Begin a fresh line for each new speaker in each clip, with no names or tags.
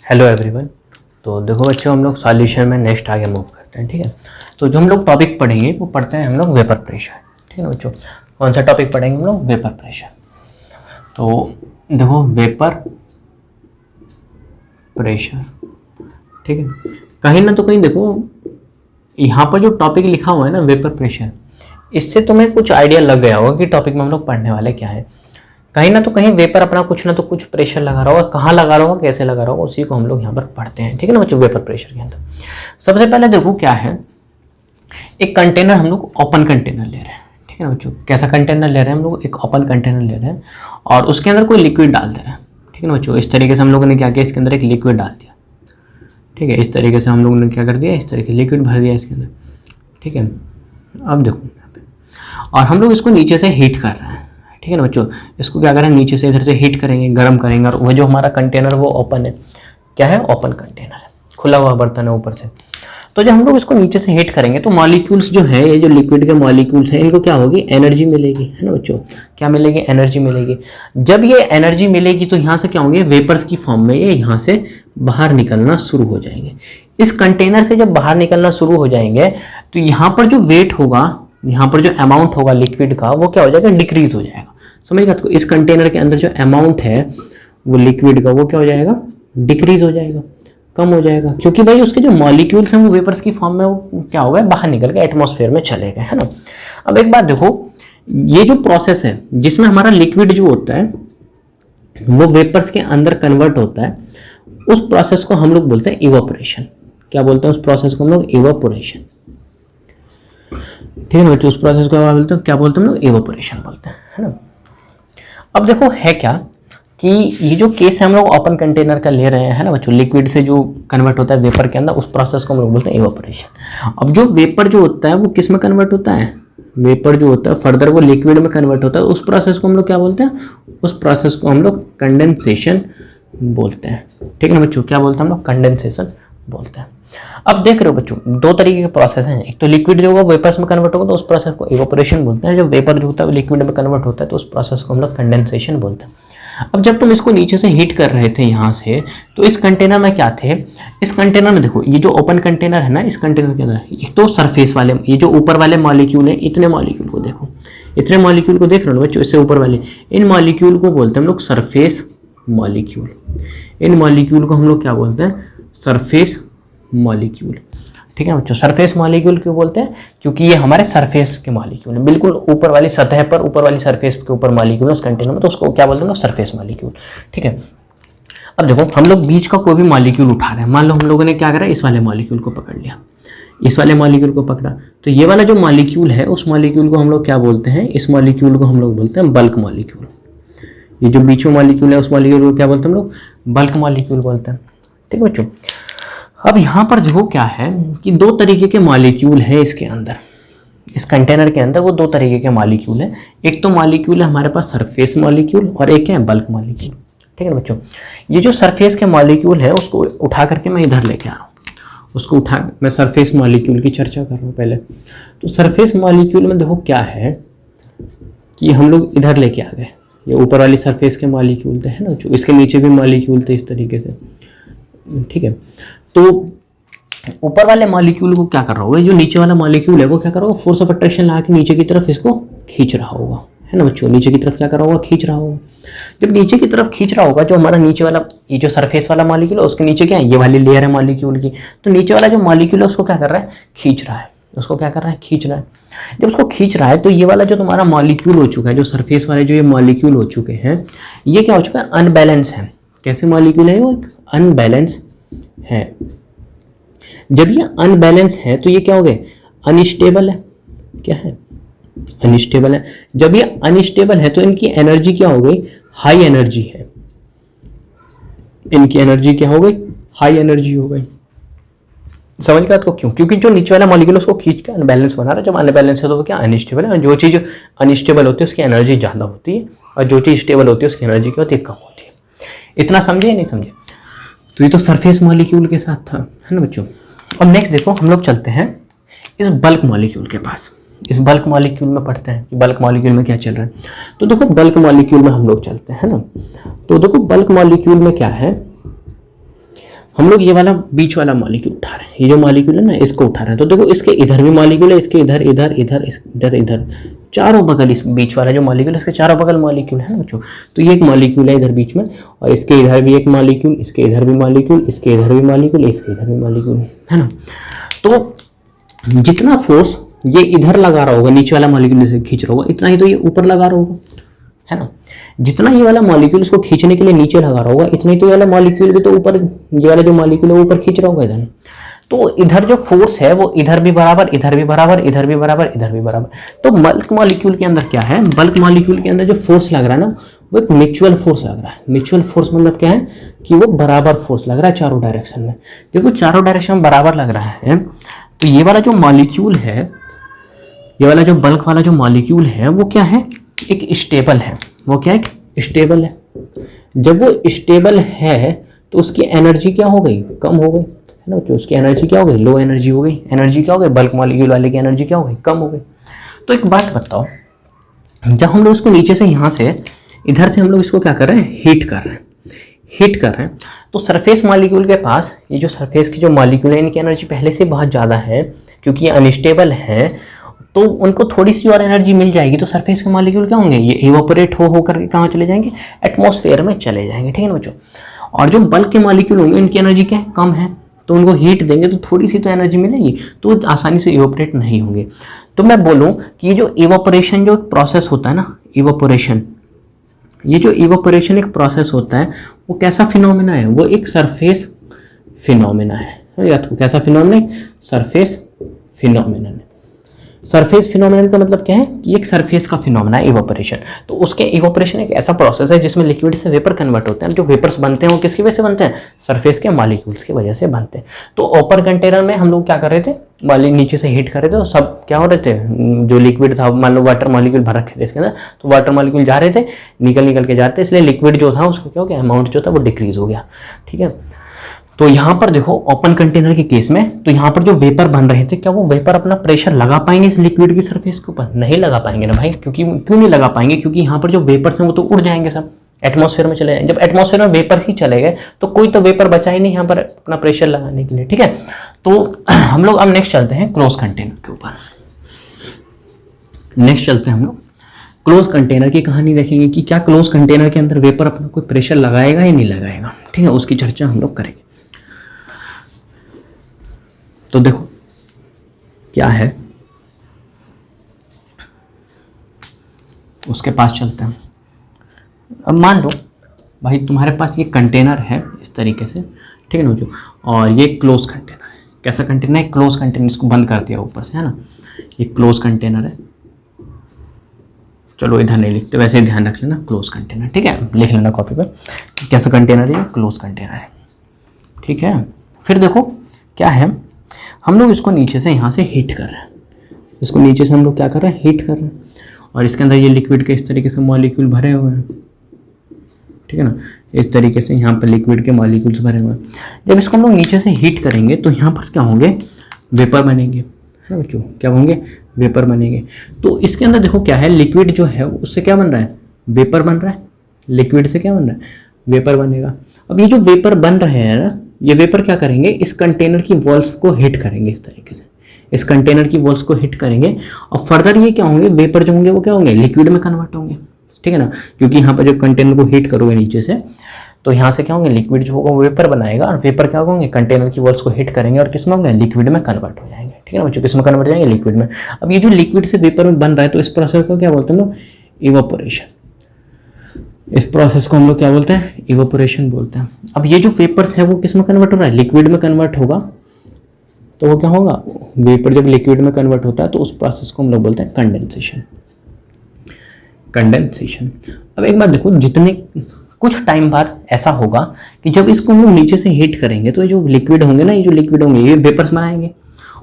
Hello everyone. तो देखो बच्चों, हम लोग सॉल्यूशन में नेक्स्ट आगे मूव करते हैं। ठीक है, तो जो हम लोग टॉपिक पढ़ेंगे वो पढ़ते हैं हम लोग वेपर प्रेशर। ठीक है ना बच्चों, कौन सा टॉपिक पढ़ेंगे हम लोग? Vapour pressure. तो देखो वेपर प्रेशर, ठीक है, कहीं ना तो कहीं देखो यहाँ पर जो टॉपिक लिखा हुआ है ना वेपर प्रेशर, इससे तुम्हें कुछ आइडिया लग गया होगा कि टॉपिक में हम लोग पढ़ने वाले क्या है। कहीं ना तो कहीं वेपर अपना कुछ ना तो कुछ प्रेशर लगा रहा होगा, कहाँ लगा रहा होगा, कैसे लगा रहा होगा, उसी को हम लोग यहाँ पर पढ़ते हैं। ठीक है ना बच्चों, वेपर प्रेशर के अंदर सबसे पहले देखो क्या है, एक कंटेनर हम लोग ओपन कंटेनर ले रहे हैं। ठीक है ना बच्चों, कैसा कंटेनर ले रहे हैं हम लोग? एक ओपन कंटेनर ले रहे हैं और उसके अंदर कोई लिक्विड डाल दे रहे हैं। ठीक है ना बच्चों, इस तरीके से हम लोगों ने क्या किया, इसके अंदर एक लिक्विड डाल दिया। ठीक है, इस तरीके से हम लोगों ने क्या कर दिया, इस तरीके लिक्विड भर दिया इसके अंदर। ठीक है, अब देखो यहाँ पे, और हम लोग इसको नीचे से हीट कर रहे हैं। ठीक है ना बच्चों, इसको क्या करें, नीचे से इधर से हीट करेंगे, गर्म करेंगे, और वह जो हमारा कंटेनर वो ओपन है, क्या है, ओपन कंटेनर है, खुला हुआ बर्तन है ऊपर से। तो जब हम लोग इसको नीचे से हीट करेंगे तो मॉलिक्यूल्स जो है, ये जो लिक्विड के मॉलिक्यूल्स हैं, इनको क्या होगी, एनर्जी मिलेगी। है ना बच्चों, क्या मिलेगी, एनर्जी मिलेगी। जब ये एनर्जी मिलेगी तो यहाँ से क्या होंगे, वेपर्स की फॉर्म में ये यहाँ से बाहर निकलना शुरू हो जाएंगे। इस कंटेनर से जब बाहर निकलना शुरू हो जाएंगे तो यहाँ पर जो वेट होगा, यहाँ पर जो अमाउंट होगा लिक्विड का, वो क्या हो जाएगा, डिक्रीज हो जाएगा। समझ गया? तो इस कंटेनर के अंदर जो अमाउंट है वो लिक्विड का, वो क्या हो जाएगा, डिक्रीज हो जाएगा, कम हो जाएगा, क्योंकि भाई उसके जो मॉलिक्यूल्स हैं वो वेपर्स की फॉर्म में वो क्या हो गए, बाहर निकल के एटमॉस्फेयर में चले गए। है ना। अब एक बात देखो, ये जो प्रोसेस है जिसमें हमारा लिक्विड जो होता है वो वेपर्स के अंदर कन्वर्ट होता है, उस प्रोसेस को हम लोग बोलते हैं इवापोरेशन। क्या बोलते हैं उस प्रोसेस को हम लोग? इवापोरेशन। ठीक है ना बच्चों, उस प्रोसेस को क्या बोलते हैं हम लोग? इवापोरेशन बोलते हैं। है ना। अब देखो है क्या कि ये जो केस है हम लोग ओपन कंटेनर का ले रहे हैं, है ना बच्चों, लिक्विड से जो कन्वर्ट होता है वेपर के अंदर, उस प्रोसेस को हम लोग बोलते हैं इवापोरेशन। अब जो वेपर जो होता है वो किस में कन्वर्ट होता है, वेपर जो होता है फर्दर वो लिक्विड में कन्वर्ट होता है, उस प्रोसेस को हम लोग क्या बोलते हैं, उस प्रोसेस को हम लोग कंडेंसेशन बोलते हैं। ठीक है ना बच्चों, क्या बोलते हैं हम लोग? कंडेंसेशन बोलते हैं। अब देख रहे हो बच्चों, दो तरीके के प्रोसेस हैं। एक तो लिक्विड जो होगा वेपर्स में कन्वर्ट होगा तो उस प्रोसेस को इवापोरेशन बोलते हैं, जब वेपर जो होता है वो लिक्विड में कन्वर्ट होता है तो उस प्रोसेस को हम लोग कंडेंसेशन बोलते हैं। अब जब तुम इसको नीचे से हीट कर रहे थे यहाँ से, तो इस कंटेनर में क्या थे, इस कंटेनर में देखो, ये जो ओपन कंटेनर है ना, इस कंटेनर के अंदर एक तो सरफेस वाले, ये जो ऊपर वाले मॉलिक्यूल है, इतने मॉलिक्यूल को देखो, इतने मॉलिक्यूल को देख रहे हो बच्चों, इससे ऊपर वाले, इन मॉलिक्यूल को बोलते हैं हम लोग सरफेस मॉलिक्यूल। इन मॉलिक्यूल को हम लोग क्या बोलते हैं? Surface molecule. ठीक है बच्चों, सरफेस मॉलिक्यूल क्यों बोलते हैं? क्योंकि ये हमारे सरफेस के मॉलिक्यूल है, बिल्कुल ऊपर वाली सतह पर, ऊपर वाली सरफेस के ऊपर मॉलिक्यूल है उस कंटेनर में, तो उसको क्या बोलते हैं? Surface molecule. ठीक है। अब देखो हम लोग बीच का कोई भी मॉलिक्यूल उठा रहे हैं, मान लो हम लोगों ने क्या करा, इस वाले मॉलिक्यूल को पकड़ लिया, इस वाले मॉलिक्यूल को पकड़ा, तो ये वाला जो मॉलिक्यूल है उस मॉलिक्यूल को हम लोग क्या बोलते हैं, इस मॉलिक्यूल को हम लोग बोलते हैं बल्क मॉलिक्यूल। ये जो बीच में मॉलिक्यूल है उस मॉलिक्यूल को क्या बोलते हैं हम लोग? बल्क मॉलिक्यूल बोलते हैं। ठीक है बच्चों। अब यहाँ पर देखो क्या है कि दो तरीके के मॉलिक्यूल है इसके अंदर, इस कंटेनर के अंदर वो दो तरीके के मॉलिक्यूल है। एक तो मॉलिक्यूल है हमारे पास सरफेस मॉलिक्यूल और एक है बल्क मॉलिक्यूल। ठीक है बच्चों, ये जो सरफेस के मॉलिक्यूल है उसको उठा करके मैं इधर लेके आ रहा हूँ, उसको उठा, मैं सरफेस मॉलिक्यूल की चर्चा कर रहा हूँ पहले। तो सरफेस मॉलिक्यूल में देखो क्या है कि हम लोग इधर लेके आ गए, ये ऊपर वाली सरफेस के मॉलिक्यूल थे, है ना, जो इसके नीचे भी मॉलिक्यूल थे इस तरीके से। ठीक है, तो ऊपर वाले मॉलिक्यूल को क्या कर रहा होगा, जो नीचे वाला मॉलिक्यूल है वो क्या कर रहा होगा, फोर्स ऑफ अट्रैक्शन लगा के नीचे की तरफ इसको खींच रहा होगा, है ना बच्चों, नीचे की तरफ क्या कर रहा होगा, खींच रहा होगा। जब नीचे की तरफ खींच रहा होगा, जो हमारा नीचे वाला ये जो सरफेस वाला मॉलिक्यूल है उसके नीचे क्या है, ये वाली लेयर है मॉलिक्यूल की, तो नीचे वाला जो मॉलिक्यूल है उसको क्या कर रहा है, खींच रहा है, उसको क्या कर रहा है, खींच रहा है। जब उसको खींच रहा है तो ये वाला जो तुम्हारा मॉलिक्यूल हो चुका है, जो सरफेस वाले जो ये मॉलिक्यूल हो चुके हैं, ये क्या हो चुका है, अनबैलेंस है। कैसे मॉलिक्यूल है वो, अनबैलेंस है। जब ये अनबैलेंस है तो ये क्या हो गए, अनस्टेबल है। क्या है, अनस्टेबल है। जब ये अनस्टेबल है तो इनकी एनर्जी क्या हो गई, हाई एनर्जी है। इनकी एनर्जी क्या हो गई, हाई एनर्जी हो गई। समझ गया आपको क्यों? क्योंकि जो नीचे वाला मॉलिक्यूल उसको खींच के अनबैलेंस बना रहा है। जब अनबैलेंस है तो वो क्या, अनस्टेबल है। जो चीज़ अनस्टेबल होती है उसकी एनर्जी ज़्यादा होती है, और जो चीज़ स्टेबल होती है उसकी एनर्जी क्या होती है, कम होती है। इतना समझे या नहीं समझे? तो ये तो सरफेस मॉलिक्यूल के साथ था, है ना बच्चों। और नेक्स्ट देखो हम लोग चलते हैं इस बल्क मॉलिक्यूल के पास। इस बल्क मॉलिक्यूल में पढ़ते हैं कि बल्क मॉलिक्यूल में क्या चल रहा है। तो देखो बल्क मॉलिक्यूल में हम लोग चलते हैं ना। तो देखो बल्क मॉलिक्यूल में क्या है, हम लोग ये वाला बीच वाला मॉलिक्यूल उठा रहे हैं, ये जो मॉलिक्यूल है ना इसको उठा रहे हैं, तो देखो इसके इधर भी मॉलिक्यूल है, इसके इधर इधर इधर इधर इधर चारों बगल, इस बीच वाला जो मॉलिक्यूल है इसके चारों बगल मॉलिक्यूल है ना बच्चों। तो ये एक मॉलिक्यूल है इधर बीच में, और इसके इधर भी एक मॉलिक्यूल, इसके इधर भी मॉलिक्यूल, इसके इधर भी मॉलिक्यूल, इसके इधर भी मॉलिक्यूल, है ना। तो जितना फोर्स ये इधर लगा रहा होगा, नीचे वाला मॉलिक्यूल जैसे खींच रहा होगा, इतना ही तो ये ऊपर लगा रहा होगा, है ना। जितना ये वाला मॉलिक्यूल इसको खींचने के लिए नीचे लगा रहा होगा, इतना ही तो ये वाला मॉलिक्यूल भी तो ऊपर, ये वाला जो मॉलिक्यूल है वो ऊपर खींच रहा होगा इधर। तो इधर जो फोर्स है वो इधर भी बराबर, इधर भी बराबर, इधर भी बराबर, इधर भी बराबर। तो बल्क मॉलिक्यूल के अंदर क्या है, बल्क मॉलिक्यूल के अंदर जो फोर्स लग रहा है ना वो एक म्यूचुअल फोर्स लग रहा है। म्यूचुअल फोर्स मतलब क्या है कि वो बराबर फोर्स लग रहा है चारों डायरेक्शन में। देखो चारों डायरेक्शन में बराबर लग रहा है, तो ये वाला जो मॉलिक्यूल है, ये वाला जो बल्क वाला जो मॉलिक्यूल है वो क्या है, एक स्टेबल है। वो क्या है, स्टेबल है। जब वो स्टेबल है तो उसकी एनर्जी क्या हो गई, कम हो गई, है ना। तो उसकी एनर्जी क्या हो गई, लो एनर्जी हो गई। एनर्जी क्या हो गई, बल्क मॉलिक्यूल वाले की एनर्जी क्या हो गई, कम हो गई। तो एक बात बताओ, जब हम लोग इसको नीचे से यहाँ से इधर से हम लोग इसको क्या कर रहे हैं, हीट कर रहे हैं, हीट कर रहे हैं, तो सरफेस मॉलिक्यूल के पास ये जो सरफेस की जो मॉलिक्यूल है इनकी एनर्जी पहले से बहुत ज़्यादा है, क्योंकि ये अनस्टेबल है, तो उनको थोड़ी सी और एनर्जी मिल जाएगी। तो सरफेस के मॉलिक्यूल क्या होंगे, ये इवापोरेट हो करके कहाँ चले जाएंगे, एटमॉस्फेयर में चले जाएंगे, ठीक है ना बच्चों। और जो बल्क के मॉलिक्यूल होंगे इनकी एनर्जी क्या है, कम है, तो उनको हीट देंगे तो थोड़ी सी तो एनर्जी मिलेगी, तो आसानी से इवापोरेट नहीं होंगे। तो मैं बोलूँ कि जो इवापोरेशन जो प्रोसेस होता है ना, इवापोरेशन, ये जो इवापोरेशन एक प्रोसेस होता है वो कैसा फिनोमेना है, वो एक सरफेस फिनोमेना है। या तो कैसा फिनोमेना है, सरफेस फिनोमेना है। सरफेस फिनोमेनन का मतलब क्या है कि एक सरफेस का फिनोमेना है इवापोरेशन। तो उसके इवापोरेशन एक ऐसा प्रोसेस है जिसमें लिक्विड से वेपर कन्वर्ट होते हैं। जो वेपर्स बनते हैं वो किसकी वजह से बनते हैं, सरफेस के मॉलिक्यूल्स की वजह से बनते हैं। तो ओपन कंटेनर में हम लोग क्या कर रहे थे, मॉलिक्यूल नीचे से हीट कर रहे थे, तो सब क्या हो रहे थे, जो लिक्विड था, मान लो वाटर मॉलिक्यूल भर रखे थे इसके अंदर, तो वाटर मॉलिक्यूल जा रहे थे, निकल के जाते, इसलिए लिक्विड जो था उसको क्या हो गया, अमाउंट जो था वो डिक्रीज हो गया, ठीक है। तो यहाँ पर देखो ओपन कंटेनर के केस में, तो यहाँ पर जो वेपर बन रहे थे, क्या वो वेपर अपना प्रेशर लगा पाएंगे इस लिक्विड की सरफेस के ऊपर, नहीं लगा पाएंगे ना भाई। क्योंकि क्यों नहीं लगा पाएंगे, क्योंकि यहाँ पर जो वेपर्स हैं वो तो उड़ जाएंगे, सब एटमॉस्फेयर में चले जाएंगे। जब एटमॉस्फेयर में वेपर्स ही चले गए तो कोई तो वेपर बचा ही नहीं यहाँ पर अपना प्रेशर लगाने के लिए, ठीक है। तो हम लोग अब नेक्स्ट चलते हैं क्लोज कंटेनर के ऊपर। नेक्स्ट चलते हैं हम लोग क्लोज कंटेनर की कहानी देखेंगे कि क्या क्लोज कंटेनर के अंदर वेपर अपना कोई प्रेशर लगाएगा या नहीं लगाएगा, ठीक है, उसकी चर्चा हम लोग करेंगे। तो देखो क्या है, उसके पास चलते हैं। अब मान लो भाई तुम्हारे पास ये कंटेनर है इस तरीके से, ठीक है ना जो, और ये क्लोज कंटेनर है। कैसा कंटेनर है, क्लोज कंटेनर, इसको बंद कर दिया ऊपर से, है ना, ये क्लोज कंटेनर है। चलो इधर नहीं लिखते, वैसे ही ध्यान रख लेना, क्लोज कंटेनर, ठीक है, लिख लेना कॉपी पर, कैसा कंटेनर है, क्लोज कंटेनर है, ठीक है। फिर देखो क्या है, हम लोग इसको नीचे से यहाँ से हीट कर रहे हैं, इसको नीचे से हम लोग क्या कर रहे हैं, हीट कर रहे हैं, और इसके अंदर ये लिक्विड के इस तरीके से मॉलिक्यूल भरे हुए हैं, ठीक है ना, इस तरीके से यहाँ पर लिक्विड के मॉलिक्यूल्स भरे हुए हैं। जब इसको हम लोग नीचे से हीट करेंगे तो यहाँ पर क्या होंगे, वेपर बनेंगे, है ना बच्चों, क्या होंगे, वेपर बनेंगे। तो इसके अंदर देखो क्या है, लिक्विड जो है उससे क्या बन रहा है, वेपर बन रहा है, लिक्विड से क्या बन रहा है, वेपर बनेगा। अब ये जो वेपर बन रहे हैं ना, ये वेपर क्या करेंगे, इस कंटेनर की वॉल्स को हिट करेंगे, इस तरीके से इस कंटेनर की वॉल्स को हिट करेंगे, और फर्दर ये क्या होंगे, वेपर जो होंगे वो क्या होंगे, लिक्विड में कन्वर्ट होंगे, ठीक है ना। क्योंकि यहाँ पर जब कंटेनर को हीट करोगे नीचे से, तो यहाँ से क्या होंगे, लिक्विड जो होगा वो वेपर बनाएगा, और वेपर क्या होंगे, कंटेनर की वॉल्स को हिट करेंगे और किस में होंगे, लिक्विड में कन्वर्ट हो जाएंगे, ठीक है ना बच्चों, किस में कन्वर्ट हो जाएंगे, लिक्विड में। अब ये जो लिक्विड से वेपर में बन रहा है, तो इस प्रोसेस को क्या बोलते हैं लोग, इवापोरेशन। इस प्रोसेस को हम लोग क्या बोलते हैं, इवापोरेशन बोलते हैं। अब ये जो वेपर्स है वो किस में कन्वर्ट हो रहा है, लिक्विड में कन्वर्ट होगा, तो वो क्या होगा, वेपर जब लिक्विड में कन्वर्ट होता है तो उस प्रोसेस को हम लोग बोलते हैं कंडेंसेशन, कंडेंसेशन। अब एक बात देखो, जितने कुछ टाइम बाद ऐसा होगा कि जब इसको हम लोग नीचे से हीट करेंगे तो ये जो लिक्विड होंगे ना, ये जो लिक्विड होंगे ये वेपर्स बनाएंगे,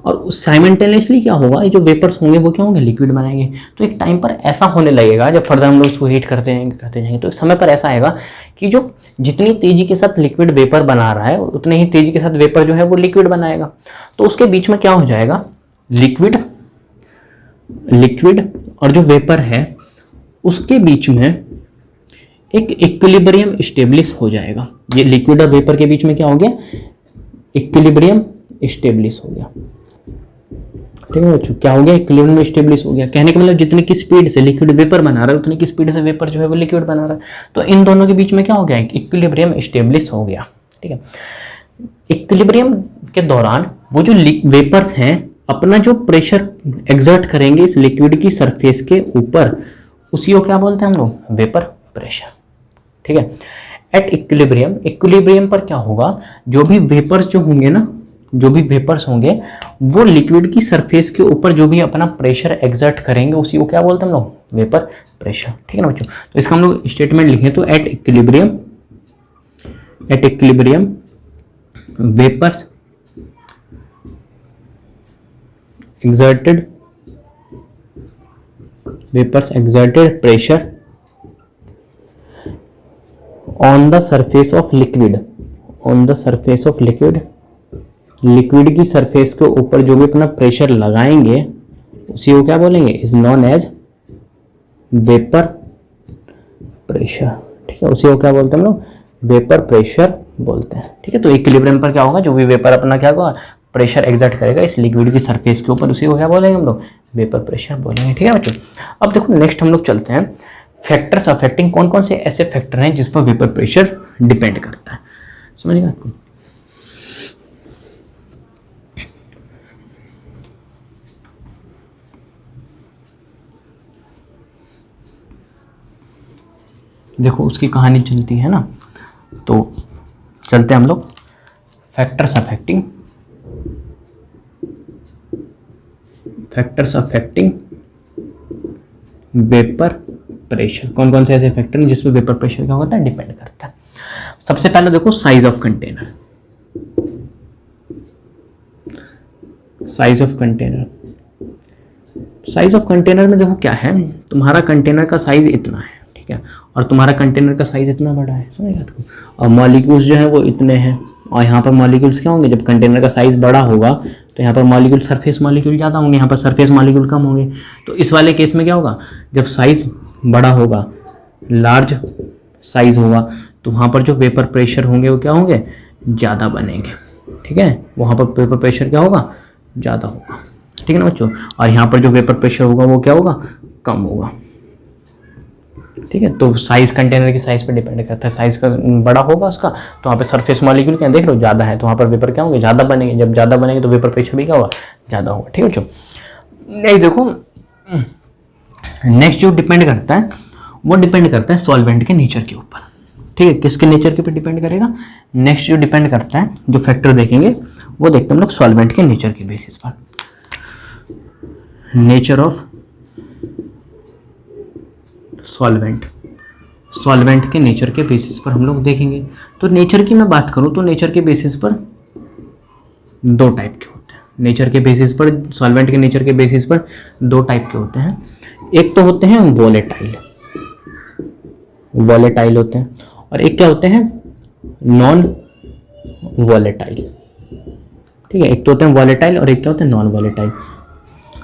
और साइमल्टेनियसली क्या होगा, ये जो वेपर्स होंगे वो क्या होंगे, लिक्विड बनाएंगे। तो एक टाइम पर ऐसा होने लगेगा, जब फर्दर हम लोग इसको हीट करते जाएंगे, तो एक समय पर ऐसा आएगा कि जो जितनी तेजी के साथ लिक्विड वेपर बना रहा है, उतने ही तेजी के साथ वेपर जो है वो लिक्विड बनाएगा। तो उसके बीच में क्या हो जाएगा, लिक्विड और जो वेपर है उसके बीच में एक इक्विलिब्रियम स्टेब्लिश हो जाएगा। ये लिक्विड और वेपर के बीच में क्या हो गया, इक्विलिब्रियम स्टेब्लिश हो गया। ठीक है बच्चों, क्या हो गया? इक्विलिब्रियम स्टेब्लिश हो गया। कहने का मतलब जितनी की स्पीड से लिक्विड वेपर बना रहा है उतनी की स्पीड से वेपर जो है वो लिक्विड बना रहा है। तो इन दोनों के बीच में क्या हो गया? इक्विलिब्रियम स्टेब्लिश हो गया। ठीक है, इक्विलिब्रियम के दौरान वो जो वेपर्स हैं अपना जो प्रेशर एक्सर्ट करेंगे इस लिक्विड की सरफेस के ऊपर, उसी को क्या बोलते हैं हम लोग? Vapour pressure. ठीक है, एट इक्विलिब्रियम, इक्विलिब्रियम पर क्या होगा? जो भी वेपर्स जो होंगे ना, जो भी वेपर्स होंगे वो लिक्विड की सरफेस के ऊपर जो भी अपना प्रेशर एक्सर्ट करेंगे उसी को क्या बोलते हैं हम लोग? Vapour pressure. ठीक है ना बच्चों, तो इसका हम लोग स्टेटमेंट लिखें तो at equilibrium vapours exerted pressure on the surface of liquid, liquid की सरफेस के ऊपर जो भी अपना प्रेशर लगाएंगे उसी को क्या बोलेंगे? Is known as vapour pressure. ठीक है, उसी को क्या बोलते हैं हम लोग? वेपर प्रेशर बोलते हैं। ठीक है, तो इक्विलिब्रियम पर क्या होगा? जो भी वेपर अपना क्या होगा? प्रेशर एक्सर्ट करेगा इस लिक्विड की सरफेस के ऊपर, उसी को क्या बोलेंगे हम लोग? वेपर प्रेशर बोलेंगे। ठीक है बच्चों, अब देखो नेक्स्ट हम लोग चलते हैं फैक्टर्स अफेक्टिंग, कौन कौन से ऐसे फैक्टर हैं जिस पर वेपर प्रेशर डिपेंड करता है। समझिएगा आपको, देखो उसकी कहानी चलती है ना, तो चलते हैं हम लोग फैक्टर्स अफेक्टिंग वेपर प्रेशर। कौन कौन से ऐसे फैक्टर हैं जिसमें वेपर प्रेशर क्या होता है? डिपेंड करता है। सबसे पहले देखो size of container. Size of container में देखो क्या है, तुम्हारा कंटेनर का साइज इतना है, ठीक है, और तुम्हारा कंटेनर का साइज इतना बड़ा है। समझिए आपको, और मॉलिक्यूल्स जो है वो इतने हैं, और यहाँ पर मॉलिक्यूल्स क्या होंगे? जब कंटेनर का साइज बड़ा होगा तो यहाँ पर मॉलिक्यूल, सरफेस मॉलिक्यूल ज़्यादा होंगे, यहाँ पर सरफेस मॉलिक्यूल कम होंगे। तो इस वाले केस में क्या होगा? जब साइज बड़ा होगा, लार्ज साइज होगा, तो वहाँ पर जो वेपर प्रेशर होंगे वो क्या होंगे? ज़्यादा बनेंगे। ठीक है, वहाँ पर वेपर प्रेशर क्या होगा? ज़्यादा होगा। ठीक है ना बच्चों, और यहाँ पर जो वेपर प्रेशर होगा वो क्या होगा? कम होगा। ठीक है, तो साइज कंटेनर की साइज पर डिपेंड करता है। साइज का बड़ा होगा उसका तो वहाँ पे सरफेस मॉलिक्यूल क्या देख रहे हो? ज़्यादा है, तो वहाँ पर वेपर क्या होंगे? ज़्यादा बनेंगे। जब ज़्यादा बनेंगे तो वेपर प्रेशर भी क्या होगा? ज़्यादा होगा। ठीक है बच्चों, नेक्स्ट देखो, नेक्स्ट जो डिपेंड करता है वो डिपेंड करता है सॉल्वेंट के नेचर के ऊपर। ठीक है, किसके नेचर के ऊपर डिपेंड करेगा? नेक्स्ट जो डिपेंड करता है, जो फैक्टर देखेंगे वो देखते हैं हम लोग सॉल्वेंट के नेचर के बेसिस पर। नेचर ऑफ सॉल्वेंट के नेचर के बेसिस पर हम लोग देखेंगे। तो नेचर की मैं बात करूं तो नेचर के बेसिस पर दो टाइप के होते हैं। नेचर के बेसिस पर, सॉल्वेंट के नेचर के बेसिस पर दो टाइप के होते हैं। एक तो होते हैं वॉलेटाइल होते हैं, और एक क्या होते हैं? Non volatile. ठीक है, एक तो होते हैं वॉलेटाइल और एक क्या होते हैं? Non volatile.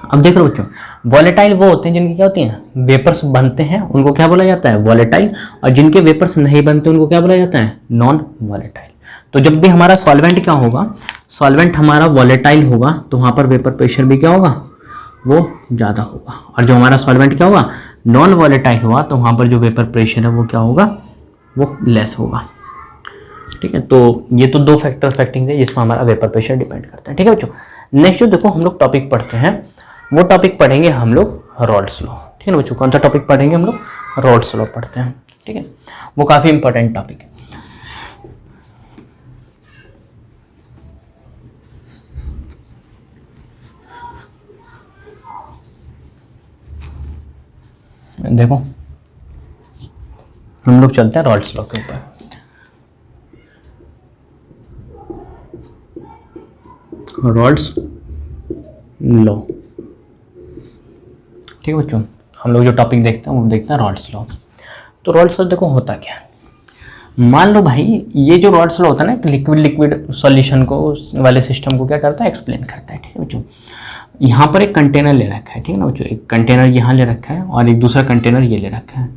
अब देख रहे हो बच्चों, वॉलेटाइल वो होते हैं जिनकी क्या होती हैं? वेपर्स बनते हैं, उनको क्या बोला जाता है? वॉलेटाइल। और जिनके वेपर्स नहीं बनते उनको क्या बोला जाता है? Non volatile. तो जब भी हमारा सॉल्वेंट क्या होगा? सॉल्वेंट हमारा वॉलेटाइल होगा तो वहाँ पर वेपर प्रेशर भी क्या होगा? वो ज़्यादा होगा। और जो हमारा सॉल्वेंट क्या होगा? नॉन वॉलेटाइल हुआ तो वहाँ पर जो वेपर प्रेशर है वो क्या होगा? वो लेस होगा। ठीक है, तो ये तो दो फैक्टर अफेक्टिंग है जिसमें हमारा वेपर प्रेशर डिपेंड करता है। ठीक है बच्चों, नेक्स्ट जो देखो हम लोग टॉपिक पढ़ते हैं वो टॉपिक पढ़ेंगे हम लोग रॉल्स लॉ। ठीक है ना बच्चों, कौन सा टॉपिक पढ़ेंगे हम लोग? रॉल्स लॉ पढ़ते हैं। ठीक है, वो काफ़ी इंपॉर्टेंट टॉपिक है। देखो हम लोग चलते हैं रॉल्स लॉ के ऊपर। रॉल्स लॉ, ठीक है बच्चों, हम लोग जो टॉपिक देखते हैं वो देखते हैं रॉल्स लॉ। तो रॉल्स लॉ देखो होता क्या है, मान लो भाई ये जो रॉल्स लॉ होता है ना, लिक्विड सॉल्यूशन को वाले सिस्टम को क्या करता है? एक्सप्लेन करता है। ठीक है बच्चों, यहाँ पर एक कंटेनर ले रखा है, ठीक है ना बच्चों, एक कंटेनर यहाँ ले रखा है और एक दूसरा कंटेनर ये ले रखा है,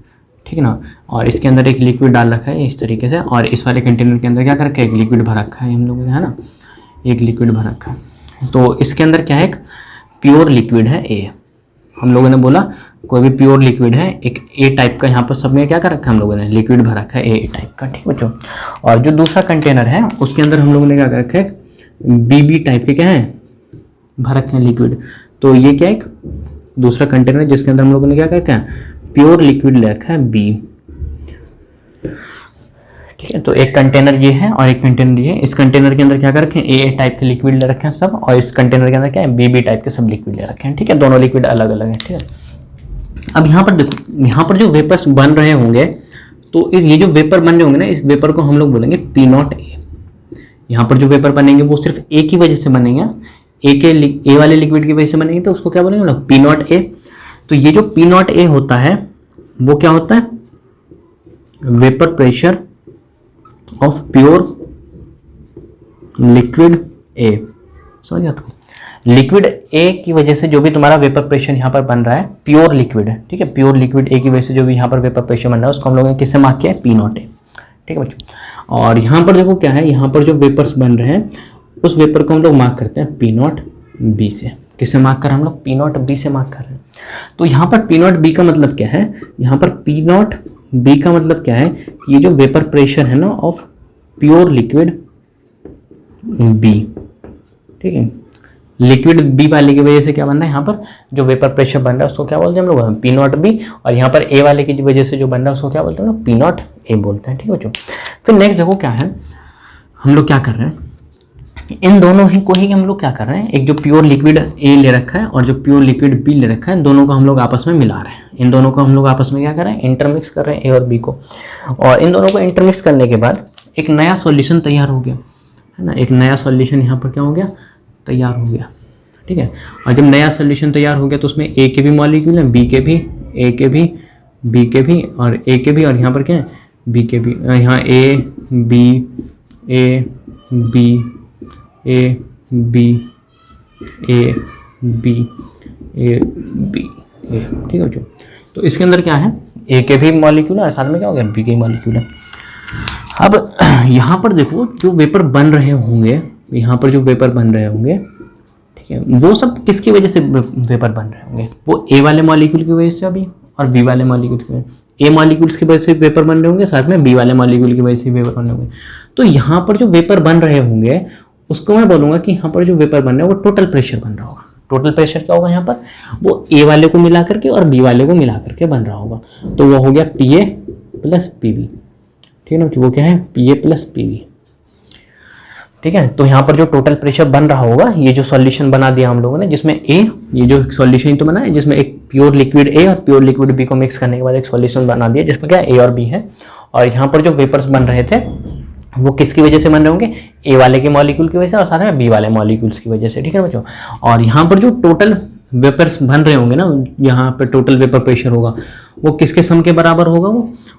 ठीक है ना, और इसके अंदर एक लिक्विड डाल रखा है इस तरीके से, और इस वाले कंटेनर के अंदर क्या कर रखा है? एक लिक्विड भर रखा है हम लोगों ने, है ना। एक लिक्विड भर रखा है। तो इसके अंदर क्या है, एक प्योर लिक्विड है ए। हम लोगों ने बोला कोई भी प्योर लिक्विड है, एक ए टाइप का यहाँ पर सब में क्या कर रखा है हम लोगों ने, लिक्विड भर रखा है ए टाइप का, ठीक बच्चों। और जो दूसरा कंटेनर है उसके अंदर हम लोगों ने क्या कर रखा है, बीबी टाइप के क्या है भर रखे हैं लिक्विड। तो ये क्या है, एक दूसरा कंटेनर है जिसके अंदर हम लोगों ने क्या कर रखा है, प्योर लिक्विड ले रखा है बी, ठीक है। तो एक कंटेनर ये है और एक कंटेनर ये है। इस कंटेनर के अंदर क्या कर रखे हैं, ए टाइप के लिक्विड ले रखे हैं सब, और इस कंटेनर के अंदर क्या है, बी टाइप के सब लिक्विड ले रखे हैं, ठीक है। दोनों लिक्विड अलग अलग है, ठीक है। अब यहाँ पर देखो, यहाँ पर जो वेपर्स बन रहे होंगे, तो इस ये जो वेपर बन रहे होंगे ना, इस वेपर को हम लोग बोलेंगे पी नॉट ए। यहाँ पर जो वेपर बनेंगे वो सिर्फ ए की वजह से बनेंगे, ए वाले लिक्विड की वजह से बनेंगे, तो उसको क्या बोलेंगे हम लोग, पी नॉट ए। तो ये जो पी नॉट ए होता है वो क्या होता है, vapour pressure of pure liquid A. समझ गया आपको, लिक्विड ए की वजह से जो भी तुम्हारा वेपर प्रेशर यहाँ पर बन रहा है, प्योर लिक्विड है, ठीक है। प्योर लिक्विड ए की वजह से जो भी यहाँ पर वेपर प्रेशर बन रहा है उसको हम लोगों ने किससे मार्क किया है, पी नॉट ए, ठीक है बच्चों। और यहाँ पर देखो क्या है, यहाँ पर जो वेपर्स बन रहे हैं उस वेपर को हम लोग मार्क करते हैं पी नॉट बी से। किससे मार्क कर रहे हैं हम लोग, पी नॉट बी से मार्क कर रहे हैं। तो यहाँ पर पी नॉट बी का मतलब क्या है, यहाँ पर पी नॉट बी का मतलब क्या है, ये जो वेपर प्रेशर है ना ऑफ प्योर लिक्विड बी, ठीक है। लिक्विड बी वाले की वजह से क्या बन रहा है, यहाँ पर जो वेपर प्रेशर बन रहा है उसको क्या बोलते हैं हम लोग, पी नॉट बी। और यहाँ पर ए वाले की वजह से जो बन रहा है उसको क्या बोलते हैं हम लोग, पी नॉट ए बोलते हैं, ठीक है बच्चों। फिर नेक्स्ट देखो क्या है, हम लोग क्या कर रहे हैं, इन दोनों ही को ही हम लोग क्या कर रहे हैं, एक जो प्योर लिक्विड ए ले रखा है और जो प्योर लिक्विड बी ले रखा है, दोनों को हम लोग आपस में मिला रहे हैं। इन दोनों को हम लोग आपस में क्या कर रहे हैं, इंटरमिक्स कर रहे हैं, ए और बी को। और इन दोनों को इंटरमिक्स करने के बाद एक नया सॉल्यूशन तैयार हो गया, है ना। एक नया सॉल्यूशन यहाँ पर क्या हो गया, तैयार हो गया, ठीक है। और जब नया सॉल्यूशन तैयार हो गया तो उसमें ए के भी मॉलिक्यूल हैं, बी के भी, ए के भी, बी के भी और ए के भी, और यहाँ पर क्या है, बी के भी। यहाँ A B A B A B A B A B A, ठीक है बच्चों। तो इसके अंदर क्या है, ए के भी मॉलिक्यूल है और साथ में क्या हो गया, बी के मॉलिक्यूल है। अब यहाँ पर देखो जो वेपर बन रहे होंगे, यहाँ पर जो वेपर बन रहे होंगे, ठीक है, वो सब किसकी वजह से वेपर बन रहे होंगे, वो ए वाले मॉलिक्यूल की वजह से अभी, और बी वाले मॉलिक्यूल की वजह से। ए मॉलिक्यूल्स की वजह से वेपर बन रहे होंगे, साथ में बी वाले मॉलिक्यूल की वजह से वेपर बन रहे होंगे। तो यहाँ पर जो वेपर बन रहे होंगे उसको मैं बोलूँगा कि यहाँ पर जो वेपर बन रहा है वो टोटल प्रेशर बन रहा होगा। टोटल प्रेशर क्या होगा यहाँ पर, वो ए वाले को मिला करके और बी वाले को मिला करके बन रहा होगा। तो वो हो गया P A plus P B, ठीक है ना। वो क्या है, P A plus P B, ठीक है। तो यहाँ पर जो टोटल प्रेशर बन रहा होगा, ये जो सॉल्यूशन बना दिया हम लोगों ने, जिसमें ए, ये जो सॉल्यूशन तो बना है जिसमें एक प्योर लिक्विड ए और प्योर लिक्विड बी को मिक्स करने के बाद एक सॉल्यूशन बना दिया जिसमें क्या ए और बी है। और यहाँ पर जो वेपर्स बन रहे थे वो किसकी वजह से बन रहे होंगे, ए वाले के मॉलिक्यूल की वजह से और साथ में बी वाले मॉलिक्यूल्स की वजह से, ठीक है बच्चों। और यहाँ पर जो टोटल वेपर्स बन रहे होंगे ना, यहाँ पर टोटल वेपर प्रेशर होगा वो किसके सम के बराबर होगा,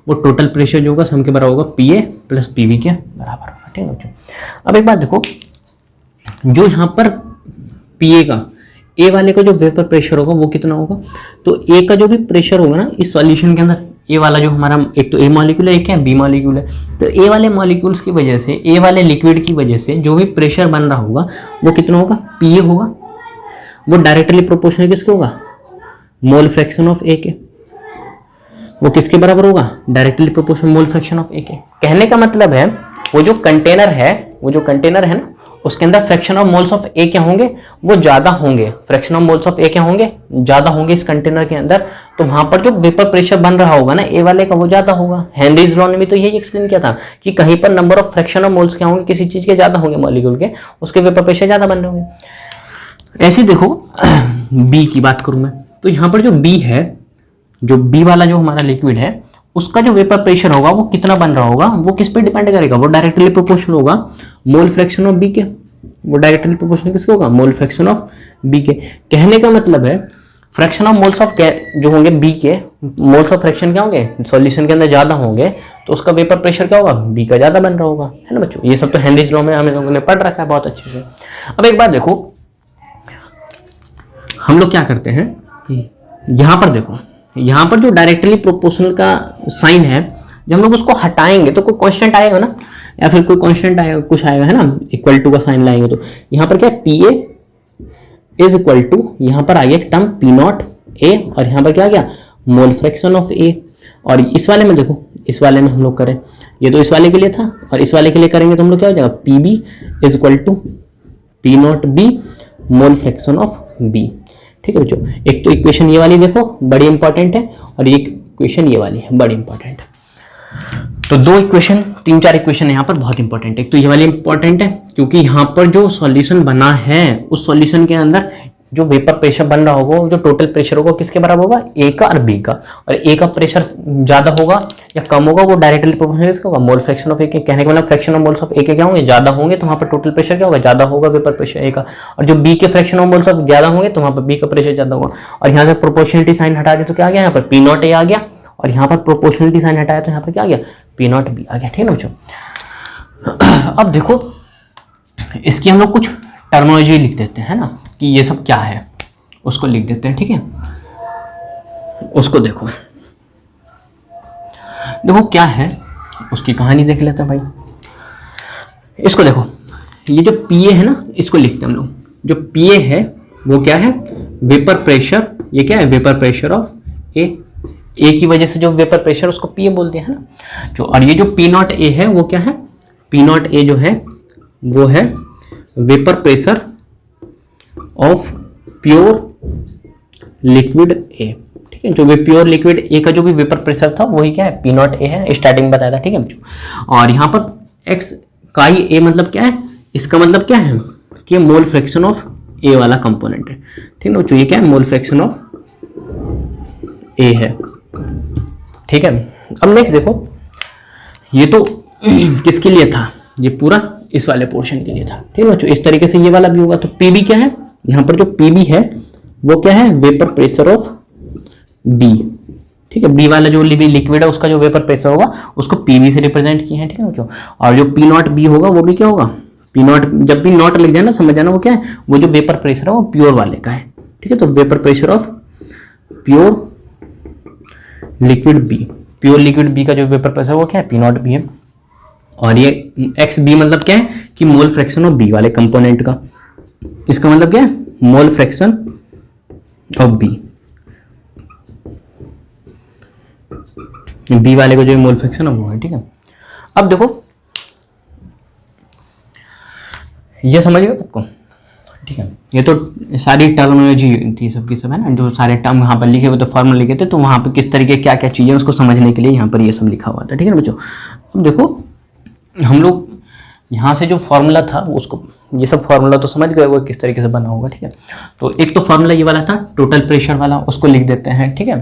वो टोटल प्रेशर जो होगा सम के बराबर होगा P A plus P B के बराबर होगा, ठीक है बच्चों। अब एक बात देखो, जो यहाँ पर पी ए का, ए वाले का जो वेपर प्रेशर होगा वो कितना होगा, तो ए का जो भी प्रेशर होगा ना इस सॉल्यूशन के अंदर, ए वाला जो हमारा एक तो ए मॉलिक्यूल है, एक है बी मॉलिक्यूल है, तो ए वाले मॉलिक्यूल्स की वजह से, ए वाले लिक्विड की वजह से जो भी प्रेशर बन रहा होगा वो कितना होगा, पी ए होगा। वो डायरेक्टली प्रोपोर्शनल किसके होगा, मोल फ्रैक्शन ऑफ ए के। वो किसके बराबर होगा, directly proportional mole fraction of A के। कहने का मतलब है वो जो कंटेनर है ना उसके अंदर फ्रैक्शन ऑफ मोल्स ऑफ ए क्या होंगे, वो ज्यादा होंगे। फ्रैक्शन ऑफ मोल्स ऑफ ए क्या होंगे, ज्यादा होंगे इस कंटेनर के अंदर। तो वहां पर जो वेपर प्रेशर बन रहा होगा ना ए वाले का वो ज्यादा होगा। हेनरीज लॉ ने भी तो यही एक्सप्लेन किया था कि कहीं पर number of fraction of moles क्या होंगे, किसी चीज के ज्यादा होंगे मॉलिक्यूल के, उसके वेपर प्रेशर ज्यादा बन रहे होंगे। ऐसे देखो बी की बात करूं मैं, तो यहाँ पर जो बी है, जो बी वाला जो हमारा लिक्विड है उसका जो वेपर प्रेशर होगा वो कितना बन रहा होगा, वो किस पे डिपेंड करेगा, वो डायरेक्टली प्रोपोर्शनल होगा मोल फ्रैक्शन ऑफ बी के। वो डायरेक्टली प्रोपोर्शनल किसके होगा, मोल फ्रैक्शन ऑफ बी के। कहने का मतलब है फ्रैक्शन ऑफ मोल्स ऑफ जो होंगे बी के, मोल्स ऑफ फ्रैक्शन क्या होंगे सॉल्यूशन के अंदर ज्यादा होंगे, तो उसका वेपर प्रेशर क्या होगा, बी का ज्यादा बन रहा होगा, है ना बच्चों। ये सब तो हेनरीज लॉ में हम लोगों ने पढ़ रखा है बहुत अच्छे से। अब एक बात देखो, हम लोग क्या करते हैं, यहां पर देखो, यहाँ पर जो डायरेक्टली प्रोपोर्शनल का साइन है, जब हम लोग उसको हटाएंगे तो कोई कांस्टेंट आएगा ना। या फिर कोई कांस्टेंट आएगा, कुछ आएगा है ना, इक्वल टू का साइन लाएंगे तो यहाँ पर क्या है, P A is equal to, यहाँ पर आई एक टर्म पी नॉट ए, और यहाँ पर क्या आ गया, मोल फ्रैक्शन ऑफ ए। और इस वाले में देखो, इस वाले में हम लोग करें, ये तो इस वाले के लिए था, और इस वाले के लिए करेंगे तो हम लोग क्या हो जाएगा, P B is equal to P not B mole fraction of B. ठीक है बच्चों, एक तो इक्वेशन ये वाली देखो बड़ी इंपॉर्टेंट है, और ये इक्वेशन ये वाली है बड़ी इंपॉर्टेंट है। तो दो इक्वेशन, तीन चार इक्वेशन यहाँ पर बहुत इंपॉर्टेंट है। एक तो ये वाली इंपॉर्टेंट है क्योंकि यहाँ पर जो सॉल्यूशन बना है उस सॉल्यूशन के अंदर जो वेपर प्रेशर बन रहा होगा, जो टोटल प्रेशर होगा किसके बराबर होगा, ए का और बी का। और ए का प्रेशर ज्यादा होगा या कम होगा वो डायरेक्टली प्रोपोर्शनल किसका होगा, मोल फ्रैक्शन ऑफ ए के। कहने का मतलब fraction of moles of A के क्या होंगे, ज्यादा होंगे तो वहां पर टोटल प्रेशर क्या होगा, ज्यादा होगा वेपर प्रेशर ए का। और जो बी के फ्रैक्शन ऑफ मोल्स ऑफ ज्यादा होंगे तो वहां पर बी का प्रेशर ज्यादा होगा। और यहाँ से प्रोपोर्शनलिटी साइन हटा दे तो क्या आ गया, यहाँ पर पी नॉट ए आ गया, और यहाँ पर प्रोपोर्शनलिटी साइन हटाया तो यहाँ पर क्या आ गया, पी नॉट बी आ गया। ठीक है बच्चों, अब देखो इसकी हम लोग कुछ टर्मिनोलॉजी लिख देते हैं ना, कि ये सब क्या है उसको लिख देते हैं। ठीक है, उसको देखो क्या है, उसकी कहानी देख लेते हैं भाई। इसको देखो, ये जो पीए है ना, इसको लिखते हैं हम लोग। जो पीए है वो क्या है, वेपर प्रेशर। ये क्या है, वेपर प्रेशर ऑफ ए की वजह से जो वेपर प्रेशर उसको पीए बोलते हैं ना जो। और ये जो पी नॉट ए है वो क्या है, पी नॉट ए जो है वो है vapour pressure of pure liquid A. ठीक है, जो भी प्योर लिक्विड ए का जो भी वेपर प्रेशर था वही क्या है, पी नॉट ए है, स्टार्टिंग बताया था। ठीक है बच्चों, और यहाँ पर एक्स काई ए मतलब क्या है, इसका मतलब क्या है कि मोल फ्रैक्शन ऑफ ए वाला कंपोनेंट है। ठीक है बच्चों, ये क्या है, मोल फ्रैक्शन ऑफ ए है। ठीक है, अब नेक्स्ट देखो, ये तो किसके लिए था, ये पूरा इस वाले पोर्शन के लिए था। ठीक है बच्चों, इस तरीके से ये वाला भी होगा। तो पीबी क्या है, यहाँ पर जो पीबी है वो क्या है, वेपर प्रेशर ऑफ बी। ठीक है, बी वाला जो लिक्विड है उसका जो वेपर प्रेशर होगा उसको पीबी से रिप्रेजेंट किए हैं। ठीक है बच्चों, और जो पी नॉट बी होगा वो भी क्या होगा, पी नॉट, जब भी नॉट लिख जाना समझ जाना वो क्या है, वो जो वेपर प्रेशर है वो प्योर वाले का है। ठीक है, तो vapour pressure of pure liquid B, pure liquid B का जो वेपर प्रेशर वो क्या है, पी नॉट बी है। और ये एक्स बी मतलब क्या है कि मोल फ्रैक्शन ऑफ बी वाले कंपोनेंट का, इसका मतलब क्या है, mole fraction of B, B वाले को जो मोल फ्रैक्शन ऑफ वो है। ठीक है, अब देखो ये समझ गए आपको। ठीक है, ये तो सारी टर्मिनोलॉजी थी सबकी सब है ना, जो सारे टर्म वहाँ पर लिखे हुए तो फॉर्मूला लिखे थे, तो वहाँ पर किस तरीके क्या क्या चीज़ें उसको समझने के लिए यहाँ पर ये सब लिखा हुआ था। ठीक है ना बच्चों, अब देखो हम लोग यहाँ से जो फॉर्मूला था उसको, ये सब फॉर्मूला तो समझ गए वो किस तरीके से बना होगा। ठीक है, तो एक तो फॉर्मूला ये वाला था टोटल प्रेशर वाला, उसको लिख देते हैं। ठीक है,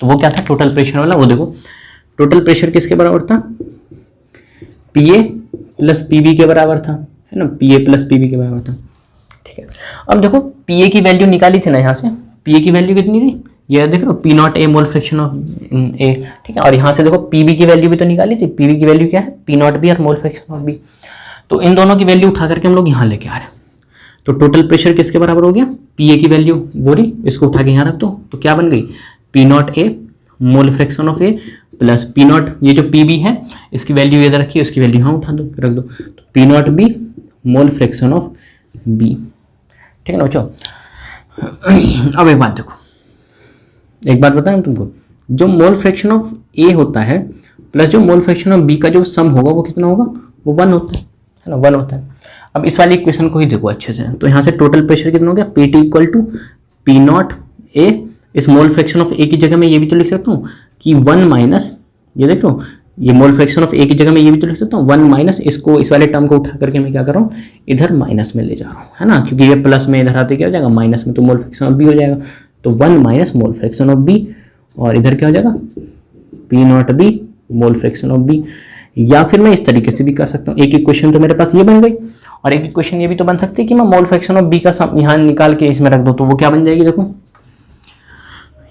तो वो क्या था टोटल प्रेशर वाला, वो देखो टोटल प्रेशर किसके बराबर था, पीए प्लस पीबी के बराबर था, है ना, पीए प्लस पीबी के बराबर था। ठीक है, अब देखो पीए की वैल्यू निकाली थी ना, यहाँ से पीए की वैल्यू कितनी थी, ये देख लो P not A mole fraction of A. ठीक है, और यहाँ से देखो पीबी की वैल्यू भी तो निकाली थी, पीबी की वैल्यू क्या है, पी नॉट बी और मोल फ्रैक्शन ऑफ बी। तो इन दोनों की वैल्यू उठा करके हम लोग यहाँ लेके आ रहे हैं। तो टोटल प्रेशर किसके बराबर हो गया, पीए की वैल्यू वो रही, इसको उठा के यहाँ रख दो तो क्या बन गई, P not A mole fraction of A plus P not, ये जो पी बी है इसकी वैल्यू इधर रखी है, उसकी वैल्यू यहाँ उठा दो रख दो, तो P not B mole fraction of B. ठीक है ना बच्चों, अब एक बात देखो, एक बात बताऊं तुमको, जो मोल फ्रैक्शन ऑफ ए होता है प्लस जो मोल फ्रैक्शन ऑफ बी का जो सम होगा वो कितना होगा, वो 1 होता है ना, 1 होता है। अब इस वाली इक्वेशन को ही देखो अच्छे से, तो यहाँ से टोटल प्रेशर कितना हो गया, P T equal to P not A, इस मोल फ्रैक्शन ऑफ ए की जगह में ये भी तो लिख सकता हूँ कि 1 माइनस, ये देख लो ये मोल फ्रैक्शन ऑफ ए की जगह में ये भी तो लिख सकता हूँ 1 माइनस, इसको इस वाले टर्म को उठा करके मैं क्या कर रहा हूँ, इधर माइनस में ले जा रहा हूँ, है ना, क्योंकि ये प्लस में इधर आते क्या हो जाएगा माइनस में, तो मोल फ्रैक्शन ऑफ बी हो जाएगा, तो 1 minus mole fraction of B, और इधर क्या हो जाएगा P not B mole fraction of B. या फिर मैं इस तरीके से भी कर सकता हूँ, एक इक्वेशन तो मेरे पास ये बन गई, और एक इक्वेशन ये भी तो बन सकती है कि मैं मोल फ्रैक्शन ऑफ बी का सम यहाँ निकाल के इसमें रख दूँ, तो वो क्या बन जाएगी, देखो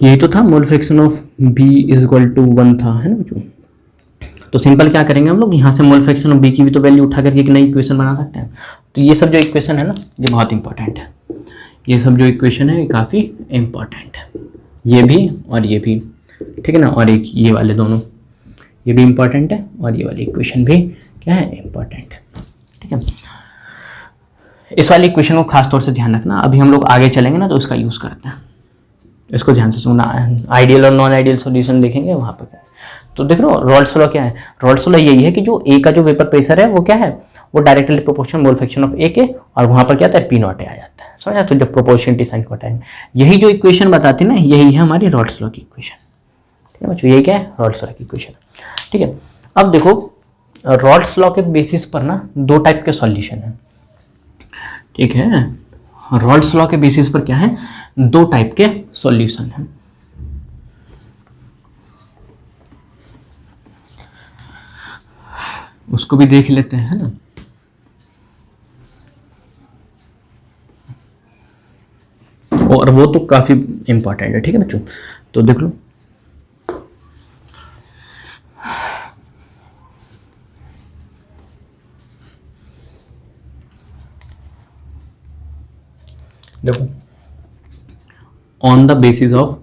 यही तो था mole fraction of B is equal to 1 था, है ना बच्चों। तो सिंपल क्या करेंगे हम लोग, यहाँ से मोल फ्रैक्शन ऑफ बी की भी तो वैल्यू उठा करके एक नई इक्वेशन बना सकते हैं। तो ये सब जो इक्वेशन है ना ये बहुत इंपॉर्टेंट है, ये सब जो इक्वेशन है ये काफ़ी इंपॉर्टेंट है, ये भी और ये भी। ठीक है ना, और एक ये वाले दोनों ये भी इंपॉर्टेंट है और ये वाली इक्वेशन भी क्या है, इंपॉर्टेंट है। ठीक है, इस वाली इक्वेशन को खास तौर से ध्यान रखना। अभी हम लोग आगे चलेंगे ना तो इसका यूज करते हैं, इसको ध्यान से सुनना। आइडियल और नॉन आइडियल सॉल्यूशन देखेंगे वहां पर। तो देख लो रॉल्स लॉ क्या है, रॉल्स लॉ यही है कि जो ए का जो वेपर प्रेशर है वो क्या है, वो directly proportional mole fraction of A के, और वहां पर क्या आता है, पी नॉट ए आ जाता है, समझा। तो जब प्रोपोर्शनलिटी साइन को हटाएंगे, यही जो इक्वेशन बताती है ना, यही है हमारी रॉल्स लॉ की इक्वेशन। ठीक है बच्चों, यही क्या है, रॉल्स लॉ की इक्वेशन। ठीक है, अब देखो रॉल्स लॉ के बेसिस पर ना दो टाइप के सॉल्यूशन है। ठीक है, रॉल्स लॉ के बेसिस पर क्या है, दो टाइप के सॉल्यूशन है। उसको भी देख लेते हैं ना। और वो तो काफी इंपॉर्टेंट है। ठीक है बच्चों, तो देख लो देखो, on the basis of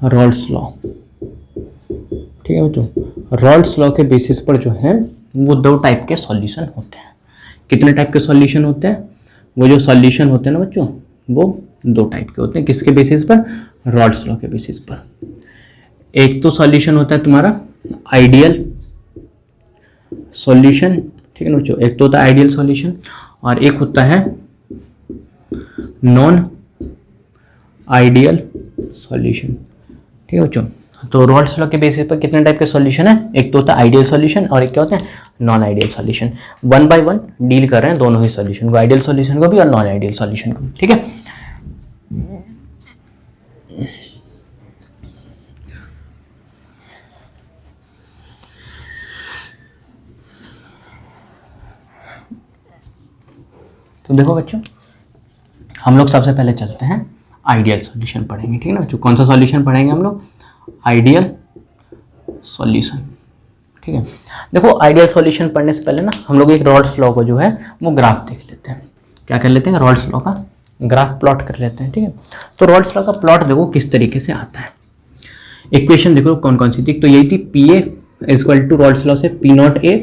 Rawls law. ठीक है बच्चों, रॉल्स लॉ के बेसिस पर जो है वो दो टाइप के सॉल्यूशन होते हैं। कितने टाइप के सॉल्यूशन होते हैं, वो जो सॉल्यूशन होते हैं ना बच्चों, वो दो टाइप के होते हैं। किसके बेसिस पर, रॉल्स लॉ के बेसिस पर। एक तो सॉल्यूशन होता है तुम्हारा आइडियल सॉल्यूशन। ठीक है ना बच्चों, एक तो होता है आइडियल सॉल्यूशन और एक होता है नॉन आइडियल सॉल्यूशन। ठीक है बच्चों, तो रॉल्स लॉ के बेसिस पर कितने टाइप के सॉल्यूशन है, एक तो होता है आइडियल सॉल्यूशन और एक क्या होता है, non ideal solution. One by one deal कर रहे हैं दोनों ही सॉल्यूशन को, आइडियल सॉल्यूशन को भी और नॉन आइडियल सॉल्यूशन को। ठीक है, तो देखो बच्चों, हम लोग सबसे पहले चलते हैं आइडियल सॉल्यूशन पढ़ेंगे। ठीक है ना बच्चों, कौन सा सॉल्यूशन पढ़ेंगे हम लोग, आइडियल सॉल्यूशन। ठीक है, देखो आइडियल सॉल्यूशन पढ़ने से पहले ना हम लोग एक रॉल्स लॉ को जो है वो ग्राफ देख लेते हैं। क्या कर लेते हैं, रॉल्स लॉ का ग्राफ प्लॉट कर लेते हैं। ठीक है, तो रॉल्स लॉ का प्लॉट देखो किस तरीके से आता है। इक्वेशन देखो कौन कौन सी थी, तो यही थी P A equal to Raoult's law से P not A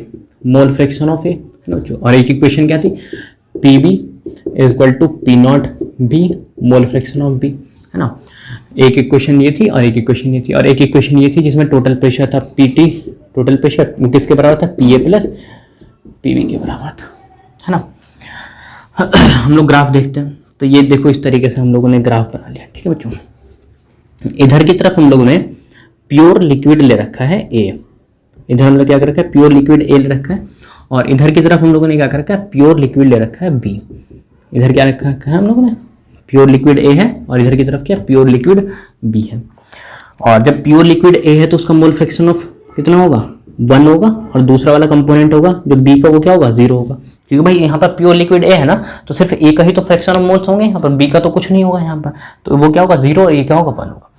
mole fraction of A, है ना बच्चों। और एक इक्वेशन क्या थी, P B equal to P not B mole fraction of B, है ना। एक इक्वेशन ये थी और एक इक्वेशन ये थी, और एक इक्वेशन ये थी जिसमें टोटल प्रेशर था पी टी, टोटल प्रेशर किसके बराबर था, P A plus P B के बराबर था, है ना। हम लोग ग्राफ देखते हैं, तो ये देखो इस तरीके से हम लोगों ने ग्राफ बना लिया। ठीक है बच्चों, इधर की तरफ हम लोगों ने प्योर लिक्विड ले रखा है ए, इधर हम लोग क्या कर रखा है, प्योर लिक्विड ए ले रखा है, और इधर की तरफ हम लोगों ने क्या कर रखा है, प्योर लिक्विड ले रखा है बी। इधर क्या रखा है हम लोगों ने, प्योर लिक्विड ए है, और इधर की तरफ क्या, प्योर लिक्विड बी है। और जब प्योर लिक्विड ए है तो उसका मोल फ्रैक्शन ऑफ कितना होगा, 1 होगा, और दूसरा वाला कंपोनेंट होगा जो बी का वो क्या होगा, 0 होगा। क्योंकि भाई यहाँ पर प्योर लिक्विड ए है ना, तो सिर्फ ए का ही तो फ्रैक्शन ऑफ मोल्स होंगे, यहाँ पर बी का तो कुछ नहीं होगा यहाँ पर, तो वो क्या होगा, 0, और ये क्या होगा, 1 होगा।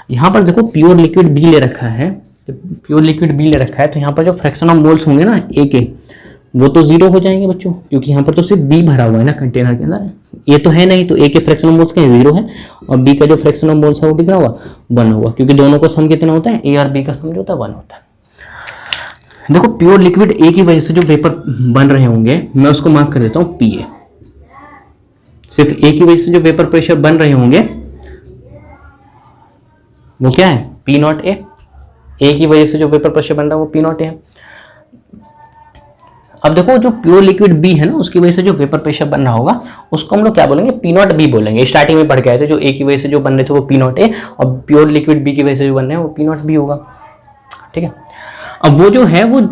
यहाँ पर देखो प्योर लिक्विड बी ले रखा है, प्योर लिक्विड बी ले रखा है, तो यहाँ पर जो फ्रैक्शन ऑफ मोल्स होंगे ना ए के, वो तो 0 हो जाएंगे बच्चों, क्योंकि यहाँ पर तो सिर्फ बी भरा हुआ है ना कंटेनर के अंदर, ये तो है नहीं, तो ए के फ्रैक्शन ऑफ मोल्स क्या 0 है, और बी का जो फ्रैक्शन ऑफ मोल्स है वो कितना होगा, 1 होगा, क्योंकि दोनों का सम कितना होता है, ए और बी का सम जो होता है 1 होता है। देखो प्योर लिक्विड ए की वजह से जो वेपर बन रहे होंगे, मैं उसको मार्क कर देता हूँ पी ए। सिर्फ ए की वजह से जो वेपर प्रेशर बन रहे होंगे वो क्या है, पी नॉट ए। ए की वजह से जो वेपर प्रेशर बन रहा है वो पी नॉट ए है। अब देखो जो प्योर लिक्विड बी है ना, उसकी वजह से जो वेपर प्रेशर बन रहा होगा उसको हम लोग क्या बोलेंगे, पी नॉट बी बोलेंगे। स्टार्टिंग में पढ़ के आए थे, जो ए की वजह से जो बन रहे थे वो पी नॉट ए, और प्योर लिक्विड बी की वजह से जो बन रहे हैं वो पी नॉट बी होगा। ठीक है, अब वो जो है वो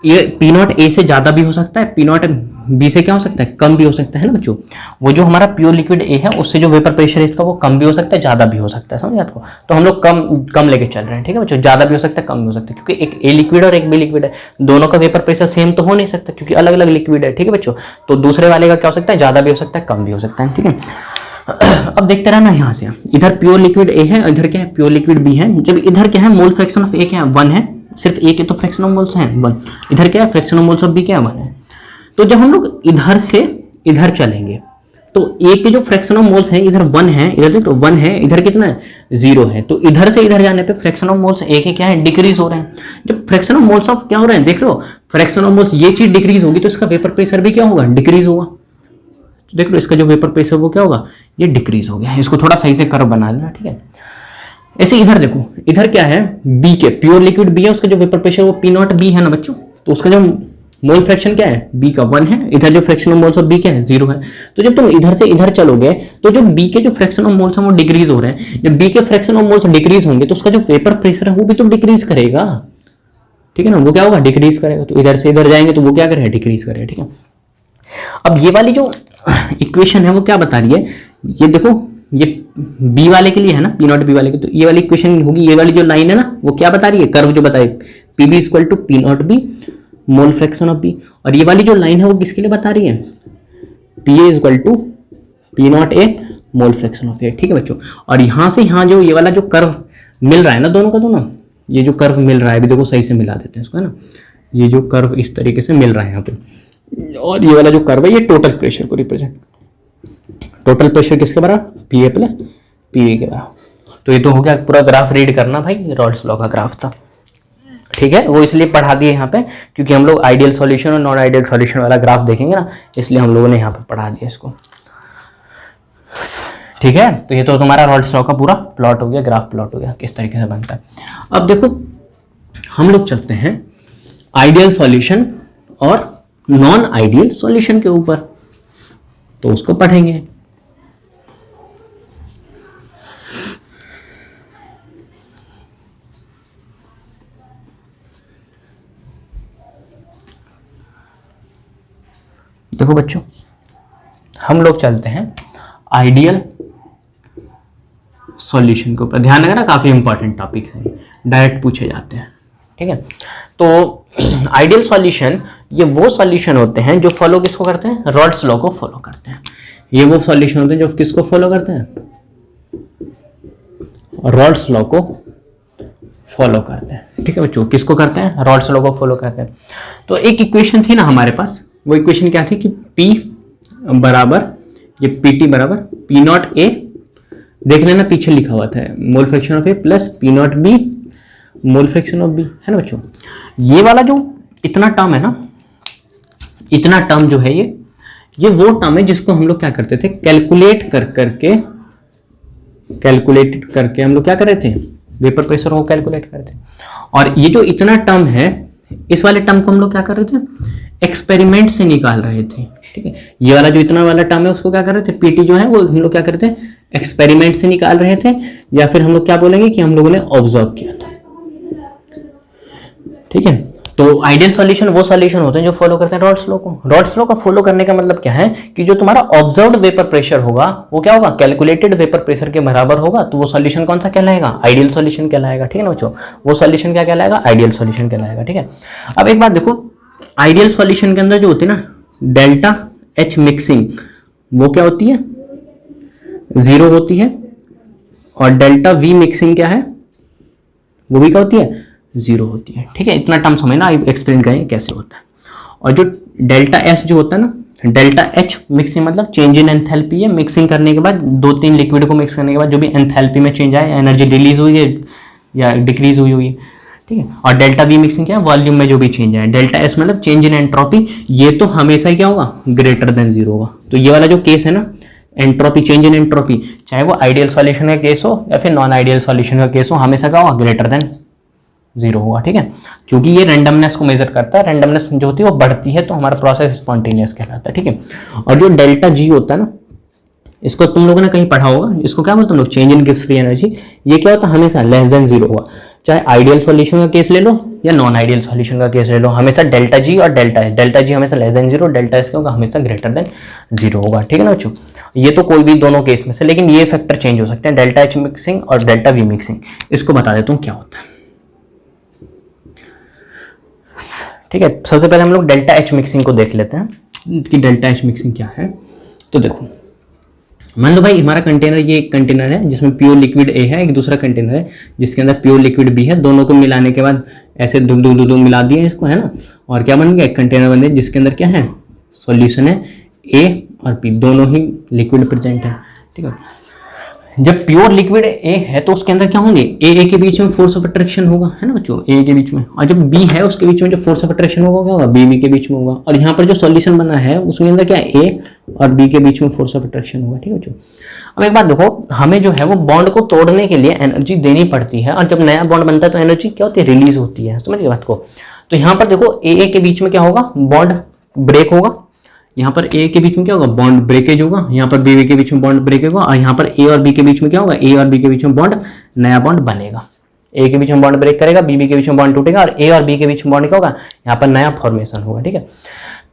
ये पी नॉट ए से ज्यादा भी हो सकता है, पी नॉट बी से क्या हो सकता है, कम भी हो सकता है ना बच्चों। वो जो हमारा प्योर लिक्विड ए है उससे जो वेपर प्रेशर है इसका वो कम भी हो सकता है, ज्यादा भी हो सकता है, समझे आपको। तो हम लोग कम लेके चल रहे हैं। ठीक है बच्चों, ज्यादा भी हो सकता है, कम भी हो सकता है, क्योंकि एक ए लिक्विड और एक बी लिक्विड है, दोनों का वेपर प्रेशर सेम तो हो नहीं सकता, क्योंकि अलग अलग लिक्विड है। ठीक है बच्चों, तो दूसरे वाले का क्या हो सकता है, ज्यादा भी हो सकता है, कम भी हो सकता है। ठीक है, अब देखते रहना यहाँ से, इधर प्योर लिक्विड ए है, इधर क्या है, प्योर लिक्विड बी है। जब इधर क्या है, मोल फ्रैक्शन ऑफ ए क्या है, 1 है, सिर्फ ए के तो फ्रैक्शन ऑफ मोल्स हैं 1, इधर क्या है, fraction of moles of B क्या है, 1 है। तो जब हम लोग इधर से इधर चलेंगे तो ए के जो फ्रैक्शन ऑफ मोल्स हैं इधर 1 है, इधर देखो 1 है, इधर कितना है 0 है, तो इधर से इधर जाने पे फ्रैक्शन ऑफ मोल्स ए के क्या है डिक्रीज हो रहे हैं। जब फ्रैक्शन ऑफ मोल्स ऑफ क्या हो रहे हैं देख रहे हो, फ्रैक्शन ऑफ मोल्स ये चीज डिक्रीज होगी तो इसका वेपर प्रेशर भी क्या होगा डिक्रीज होगा। तो देख लो इसका जो वेपर प्रेशर वो क्या होगा ये डिक्रीज हो गया। इसको थोड़ा सही से कर्व बना लेना, ठीक है। ऐसे इधर देखो, इधर क्या है बी के प्योर लिक्विड बी है, उसका जो वेपर प्रेशर वो पी नॉट बी है ना बच्चों, तो उसका जो मोल फ्रैक्शन क्या है बी का 1 है, इधर जो fraction of moles of B क्या है 0 है। तो जब तुम इधर से इधर चलोगे तो जो बी के जो फ्रैक्शन ऑफ मोल्स हैं वो डिक्रीज हो रहे हैं। जब बी के फ्रैक्शन ऑफ मोल्स डिक्रीज होंगे तो उसका जो वेपर प्रेशर है वो भी तो डिक्रीज करेगा, ठीक है ना, वो क्या होगा डिक्रीज करेगा। तो इधर से इधर जाएंगे तो वो क्या करेगा डिक्रीज करेगा, ठीक है। अब ये वाली जो इक्वेशन है वो क्या बता रही है, ये देखो ये बी वाले के लिए है ना, पी नॉट बी वाले के, तो ये वाली इक्वेशन होगी, ये वाली जो लाइन है ना वो क्या बता रही है, कर्व जो बताए P B equal to P not B mole fraction of B, और ये वाली जो लाइन है वो किसके लिए बता रही है, P A equal to P not A mole fraction of A, ठीक है बच्चों। और यहां से यहां जो ये वाला जो कर्व मिल रहा है ना दोनों का दोनों, ये जो कर्व मिल रहा है अभी देखो सही से मिला देते हैं इसको, है ना, ये जो कर्व इस तरीके से मिल रहा है यहाँ पे, और ये वाला जो कर्व है ये टोटल प्रेशर को रिप्रेजेंट, टोटल प्रेशर किसके बराबर P A plus P V के बराबर। तो ये तो हो गया, पूरा ग्राफ रीड करना भाई, रॉल्स लॉ का ग्राफ था, ठीक है। वो इसलिए पढ़ा दिए यहाँ पे क्योंकि हम लोग आइडियल सॉल्यूशन और नॉन आइडियल सॉल्यूशन वाला ग्राफ देखेंगे ना, इसलिए हम लोगों ने यहाँ पे पढ़ा दिया इसको, ठीक है। तो ये तो तुम्हारा रॉल्स लॉ का पूरा प्लॉट हो गया, ग्राफ प्लॉट हो गया किस तरीके से बनता है। अब देखो हम लोग चलते हैं आइडियल सॉल्यूशन और नॉन आइडियल सॉल्यूशन के ऊपर, तो उसको पढ़ेंगे। देखो बच्चों हम लोग चलते हैं आइडियल सॉल्यूशन के ऊपर, ध्यान रखना काफी इंपॉर्टेंट टॉपिक है, डायरेक्ट पूछे जाते हैं, ठीक है। तो आइडियल सॉल्यूशन ये वो सॉल्यूशन होते हैं जो फॉलो किसको करते हैं, रॉल्स लॉ को फॉलो करते हैं। ये वो सॉल्यूशन होते हैं जो किसको फॉलो करते हैं, रॉल्स लॉ को फॉलो करते हैं, ठीक है बच्चों। किसको करते हैं, रॉल्स लॉ को फॉलो करते हैं। तो एक इक्वेशन थी ना हमारे पास, वो इक्वेशन क्या थी कि P बराबर ये PT बराबर पी नॉट ए, देख लेना पीछे लिखा हुआ था mole fraction of A plus P not B mole fraction of B, है ना बच्चों। ये वाला जो इतना टर्म है ना, इतना टर्म जो है ये वो टर्म है जिसको हम लोग क्या करते थे, कैलकुलेट करके हम लोग क्या कर रहे थे, वेपर प्रेशर को कैलकुलेट करते थे। और ये जो इतना टर्म है, इस वाले टर्म को हम लोग क्या कर रहे थे, एक्सपेरिमेंट से निकाल रहे थे, ठीक है। ये वाला जो इतना वाला टर्म है उसको क्या कर रहे थे, पीटी जो है वो हम लोग क्या कर रहे थे, एक्सपेरिमेंट से निकाल रहे थे, या फिर हम लोग क्या बोलेंगे कि हम लोगों ने ऑब्जर्व किया था, ठीक है। तो आइडियल सॉल्यूशन वो सॉल्यूशन होते हैं जो फॉलो करते हैं रॉल्स लॉ को। रॉल्स लॉ का फॉलो करने का मतलब क्या है कि जो तुम्हारा ऑब्जर्व्ड वेपर प्रेशर होगा वो क्या होगा, कैलकुलेटेड वेपर प्रेशर के बराबर होगा, तो वो सॉल्यूशन कौन सा कहलाएगा, आइडियल सॉल्यूशन कहलाएगा, ठीक है ना बच्चों। वो सॉल्यूशन क्या कहलाएगा, आइडियल सॉल्यूशन कहलाएगा, ठीक है। अब एक बात देखो, आइडियल सॉल्यूशन के अंदर जो होती है ना डेल्टा एच मिक्सिंग, वो क्या होती है 0 होती है, और डेल्टा वी मिक्सिंग क्या है, वो भी क्या होती है 0 होती है, ठीक है। इतना टर्म समझना, एक्सप्लेन करेंगे कैसे होता है। और जो डेल्टा एस जो होता है ना, डेल्टा एच मिक्सिंग मतलब चेंज इन एंथैल्पी है, मिक्सिंग करने के बाद 2-3 लिक्विड को मिक्स करने के बाद जो भी एंथैल्पी में चेंज आए, एनर्जी रिलीज हुई है या डिक्रीज हुई है, ठीक है। और डेल्टा वी मिक्सिंग क्या है, वॉल्यूम में जो भी चेंज आए। डेल्टा एस मतलब चेंज इन एंट्रोपी, ये तो हमेशा ही क्या होगा, ग्रेटर देन 0 होगा। तो ये वाला जो केस है ना, एंट्रोपी, चेंज इन एंट्रोपी, चाहे वो आइडियल सॉल्यूशन का केस हो या फिर नॉन आइडियल सॉल्यूशन का केस हो, हमेशा क्या होगा, ग्रेटर देन 0 होगा, ठीक है। क्योंकि ये रैंडमनेस को मेजर करता है, रैंडमनेस जो होती है वो बढ़ती है तो हमारा प्रोसेस स्पॉन्टेनियस कहलाता है, ठीक है। और जो डेल्टा जी होता है ना, इसको तुम लोगों ने कहीं पढ़ा होगा, इसको क्या बोलते हैं, change in gives free energy. ये क्या होता है, हमेशा लेस देन 0 होगा। चाहे आइडियल सॉल्यूशन का केस ले लो या नॉन आइडियल सॉल्यूशन का केस ले लो, हमेशा डेल्टा जी और डेल्टा एस, डेल्टा जी हमेशा लेस देन 0, डेल्टा एस क्या होगा, हमेशा ग्रेटर देन 0 होगा, ठीक है ना बच्चों। ये तो कोई भी दोनों केस में से, लेकिन ये फैक्टर चेंज हो सकते हैं, डेल्टा एच मिक्सिंग और डेल्टा वी मिक्सिंग। इसको बता देता हूँ क्या होता है, ठीक है। सबसे पहले हम लोग डेल्टा एच मिक्सिंग को देख लेते हैं कि डेल्टा एच मिक्सिंग क्या है। तो देखो मान लो भाई हमारा कंटेनर, ये एक कंटेनर है जिसमें प्योर लिक्विड ए है, एक दूसरा कंटेनर है जिसके अंदर प्योर लिक्विड बी है, दोनों को मिलाने के बाद ऐसे दुग मिला दिए इसको, है ना, और क्या बन गया, एक कंटेनर बन गया जिसके अंदर क्या है, सॉल्यूशन है ए और पी दोनों ही लिक्विड प्रेजेंट है, ठीक है। जब प्योर लिक्विड ए है तो उसके अंदर क्या होंगे, ए के बीच में फोर्स ऑफ अट्रैक्शन होगा, है ना बच्चों, ए के बीच में, और जब बी है उसके बीच में जो फोर्स ऑफ अट्रैक्शन होगा क्या होगा, बी के बीच में होगा। और यहाँ पर जो सॉल्यूशन बना है उसके अंदर क्या है, ए और बी के बीच में फोर्स ऑफ अट्रैक्शन होगा, ठीक है बच्चों। अब एक बात देखो, हमें जो है वो बॉन्ड को तोड़ने के लिए एनर्जी देनी पड़ती है, और जब नया बॉन्ड बनता है तो एनर्जी क्या होती है, रिलीज होती है, समझिए बात को। तो यहाँ पर देखो ए के बीच में क्या होगा, बॉन्ड ब्रेक होगा, यहाँ पर ए के बीच में क्या होगा, बॉन्ड ब्रेकेज होगा, यहाँ पर बी के बीच में बॉन्ड ब्रेक होगा, और यहाँ पर ए और बी के बीच में क्या होगा, ए और बी के बीच में बॉन्ड, नया बॉन्ड बनेगा। ए के बीच में बॉन्ड ब्रेक करेगा, बी के बीच में बॉन्ड टूटेगा, और ए और बी के बीच में बॉन्ड क्या होगा, यहाँ पर नया फॉर्मेशन होगा, ठीक है।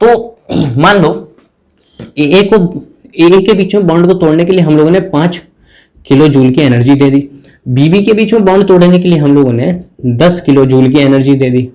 तो मान लो ए के बीच में बॉन्ड को तोड़ने के लिए हम लोगों ने 5 किलो जूल की एनर्जी दे दी, बी के बीच में बॉन्ड तोड़ने के लिए हम लोगों ने 10 किलो जूल की एनर्जी दे दी,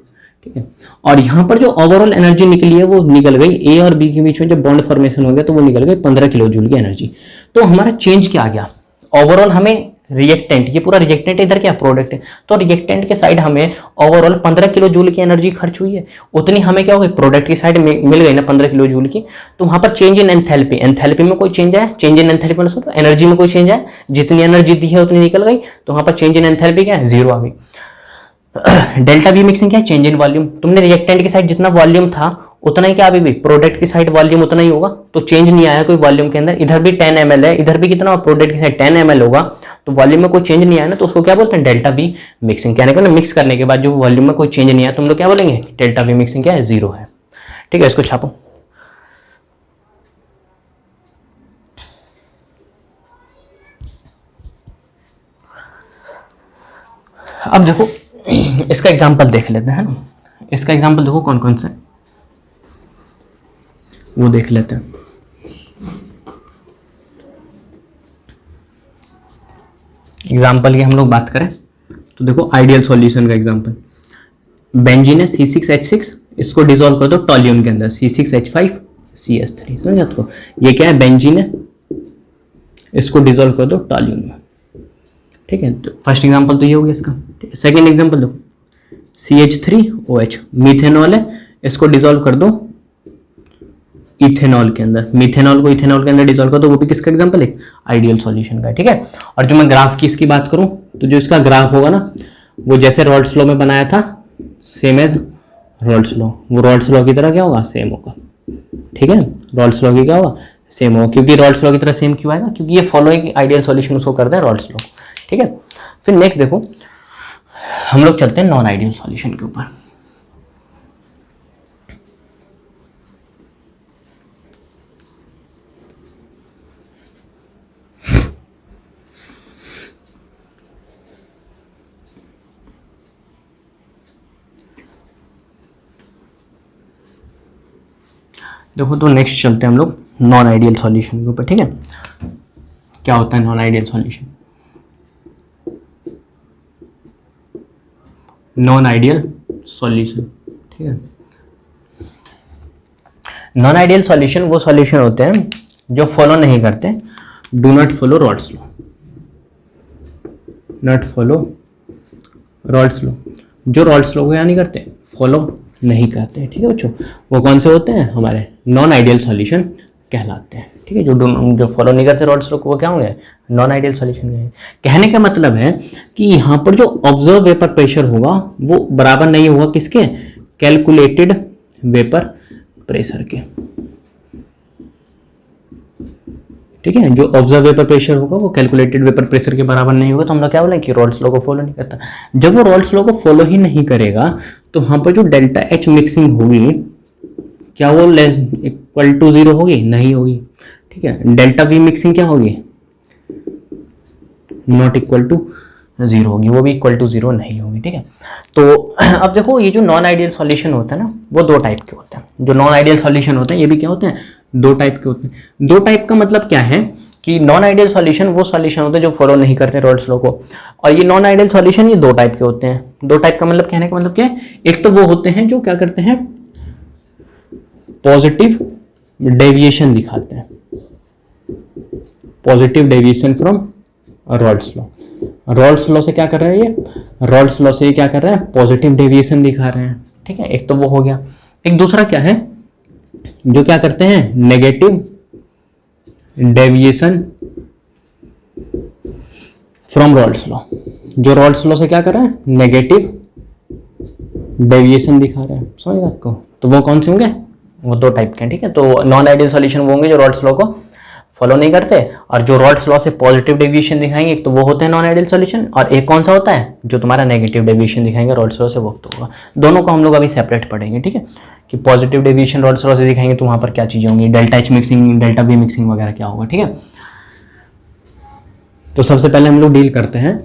ठीक है। और यहाँ पर जो ओवरऑल एनर्जी निकली है वो निकल गई, ए और बी के बीच में जब बॉन्ड फॉर्मेशन हो गया तो वो निकल गई 15 किलो जूल की एनर्जी। तो हमारा चेंज क्या आ गया, ओवरऑल हमें रिएक्टेंट, ये पूरा रिएक्टेंट इधर क्या प्रोडक्ट है, तो रिएक्टेंट के साइड हमें ओवरऑल 15 किलो जूल की एनर्जी खर्च हुई है, उतनी हमें क्या हो गई, प्रोडक्ट की साइड मिल गई ना 15 किलो जूल की। तो वहां पर चेंज इन एंथैल्पी, एंथैल्पी में कोई चेंज आया, चेंज इन एंथैल्पी मतलब एनर्जी में कोई चेंज आया, जितनी एनर्जी दी है उतनी निकल गई, तो वहां पर चेंज इन एंथैल्पी क्या है, 0 आ गई। डेल्टा वी मिक्सिंग क्या है, चेंज इन वॉल्यूम, तुमने रिएक्टेंट की साइड जितना वॉल्यूम था उतना ही क्या अभी भी प्रोडक्ट की साइड वॉल्यूम उतना ही होगा, तो चेंज नहीं आया कोई वॉल्यूम के अंदर। इधर भी 10 ml है, इधर भी कितना, प्रोडक्ट की साइड 10 ml होगा, तो वॉल्यूम में कोई चेंज नहीं आया ना, तो उसको क्या बोलते हैं, डेल्टा वी मिक्सिंग। कहने का ना मिक्स करने के बाद जो वॉल्यूम में कोई चेंज नहीं आया, तुम लोग क्या बोलेंगे, डेल्टा वी मिक्सिंग क्या है, 0 है, ठीक है। इसको छापो। अब देखो इसका एग्जांपल देख लेते हैं ना, इसका एग्जांपल देखो कौन कौन सा है वो देख लेते हैं। एग्जांपल की हम लोग बात करें तो देखो आइडियल सॉल्यूशन का एग्जांपल, बेंजीन है C6H6, इसको डिसॉल्व कर दो टॉल्यून के अंदर, C6H5CH3, समझ आपको, ये क्या है, बेंजीन है, इसको डिसॉल्व कर दो टॉल्यून में, ठीक है। तो फर्स्ट एग्जांपल तो ये हो गया इसका। सेकेंड एग्जांपल देखो CH3OH, मीथेनॉल है, इसको डिसॉल्व कर दो इथेनॉल के अंदर, मीथेनॉल को इथेनॉल के अंदर डिसॉल्व कर दो, वो भी किसका एग्जांपल है, आइडियल सॉल्यूशन का, ठीक है। और जो मैं ग्राफ की इसकी बात करूं तो जो इसका ग्राफ होगा ना वो जैसे रॉल्स लॉ में बनाया था सेम एज रॉल्स लॉ, वो रॉल्स लॉ की तरह क्या होगा, सेम होगा, ठीक है। रॉल्स लॉ की क्या होगा, सेम होगा, क्योंकि रॉल्स लॉ की तरह सेम क्यों आएगा, क्योंकि ये फॉलोइंग आइडियल सॉल्यूशन उसको करते हैं रॉल्स लॉ, ठीक है। फिर नेक्स्ट देखो हम लोग चलते हैं नॉन आइडियल सॉल्यूशन के ऊपर। देखो तो नेक्स्ट चलते हैं हम लोग नॉन आइडियल सॉल्यूशन के ऊपर, ठीक है। क्या होता है non ideal solution, non ideal solution, ठीक है। नॉन आइडियल सॉल्यूशन वो सॉल्यूशन होते हैं जो फॉलो नहीं करते, do not follow Rawls law, not follow Rawls law, जो रॉल्स लॉ को क्या नहीं करते, फॉलो नहीं करते, ठीक है बच्चों, वो कौन से होते हैं, हमारे नॉन आइडियल सॉल्यूशन कहलाते हैं, ठीक है। जो फॉलो नहीं करते रॉल्स लॉ को वो क्या होंगे, नॉन आइडियल सॉल्यूशन है। कहने का मतलब है कि यहाँ पर जो ऑब्जर्व वेपर प्रेशर होगा वो बराबर नहीं होगा किसके, कैलकुलेटेड वेपर प्रेशर के, ठीक है। जो ऑब्जर्व वेपर प्रेशर होगा वो कैलकुलेटेड वेपर प्रेशर के बराबर नहीं होगा, तो हम लोग क्या बोलेंगे कि रॉल्स लॉ को फॉलो नहीं करता। जब वो रॉल्स लॉ को फॉलो ही नहीं करेगा तो वहां पर जो डेल्टा एच मिक्सिंग होगी क्या वो इक्वल टू 0 होगी, नहीं होगी, ठीक है। डेल्टा वी मिक्सिंग क्या होगी, नॉट इक्वल टू 0 होगी, वो भी इक्वल टू 0 नहीं होगी, ठीक है। तो अब देखो ये जो नॉन आइडियल सॉल्यूशन होता है ना वो 2 टाइप के होते हैं, जो नॉन आइडियल सॉल्यूशन होते हैं ये भी क्या होते हैं, 2 टाइप के होते हैं। 2 टाइप का मतलब क्या है कि नॉन आइडियल सॉल्यूशन वो सॉल्यूशन होते हैं जो फॉलो नहीं करते रॉल्स लॉ को, और ये नॉन आइडियल सॉल्यूशन ये 2 टाइप के होते हैं। 2 टाइप का मतलब कहने का मतलब क्या है, एक तो वो होते हैं जो क्या करते हैं, पॉजिटिव डेविएशन दिखाते हैं, positive deviation from Rawls law. Rawls law से क्या कर रहे हैं, ये रॉल्स लॉ से क्या कर रहे हैं, पॉजिटिव डेविएशन दिखा रहे हैं, ठीक है। एक तो वो हो गया। एक दूसरा क्या है, जो क्या करते हैं, negative deviation from Rawls law. जो रॉल्स लॉ से क्या कर रहा है, नेगेटिव डेविएशन दिखा रहा है, समझ गए आपको। तो वो कौन से होंगे, वो दो टाइप के हैं, ठीक है। तो नॉन आइडियल सॉल्यूशन वो होंगे जो रॉल्स लॉ को फॉलो नहीं करते, और जो रॉल्स लॉ से पॉजिटिव डेविएशन दिखाएंगे, एक तो वो होते हैं नॉन आइडियल सॉल्यूशन, और एक कौन सा होता है जो तुम्हारा नेगेटिव डेविएशन दिखाएंगे रॉल्स लॉ से, वो तो होगा। दोनों को हम लोग अभी सेपरेट पढ़ेंगे, ठीक है, कि पॉजिटिव डेविएशन रॉल्स लॉ से दिखाएंगे तो वहां पर क्या चीजें होंगी, delta H mixing, delta B mixing वगैरह क्या होगा, ठीक है। तो सबसे पहले हम लोग डील करते हैं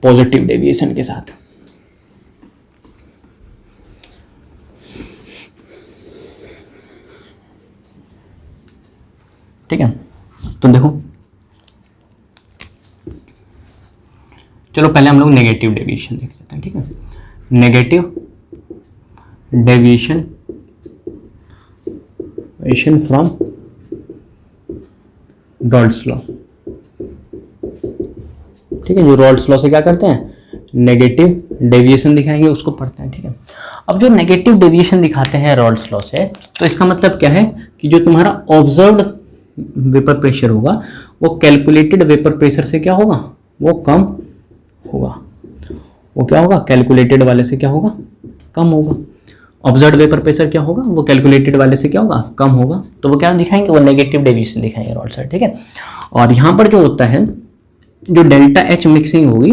पॉजिटिव डेविएशन के साथ। ठीक है, तो देखो, चलो पहले हम लोग नेगेटिव डेविएशन देख लेते हैं, ठीक है। Negative deviation from Rawls law, ठीक है। जो रॉल्स लॉ से क्या करते हैं, नेगेटिव डेविएशन दिखाएंगे, उसको पढ़ते हैं, ठीक है। अब जो नेगेटिव डेविएशन दिखाते हैं रॉल्स लॉ से, तो इसका मतलब क्या है कि जो तुम्हारा ऑब्जर्व्ड वेपर प्रेशर होगा वो कैलकुलेटेड वेपर प्रेशर से क्या होगा, वो कम होगा। वो क्या होगा, कैलकुलेटेड वाले से क्या होगा, कम होगा। ऑब्जर्व्ड वेपर प्रेशर क्या होगा, वो कैलकुलेटेड वाले से क्या होगा, कम होगा। तो वो क्या दिखाएंगे, वो नेगेटिव डेविएशन दिखाएंगे रॉड से, ठीक है। और यहाँ पर जो होता है, जो डेल्टा एच मिक्सिंग होगी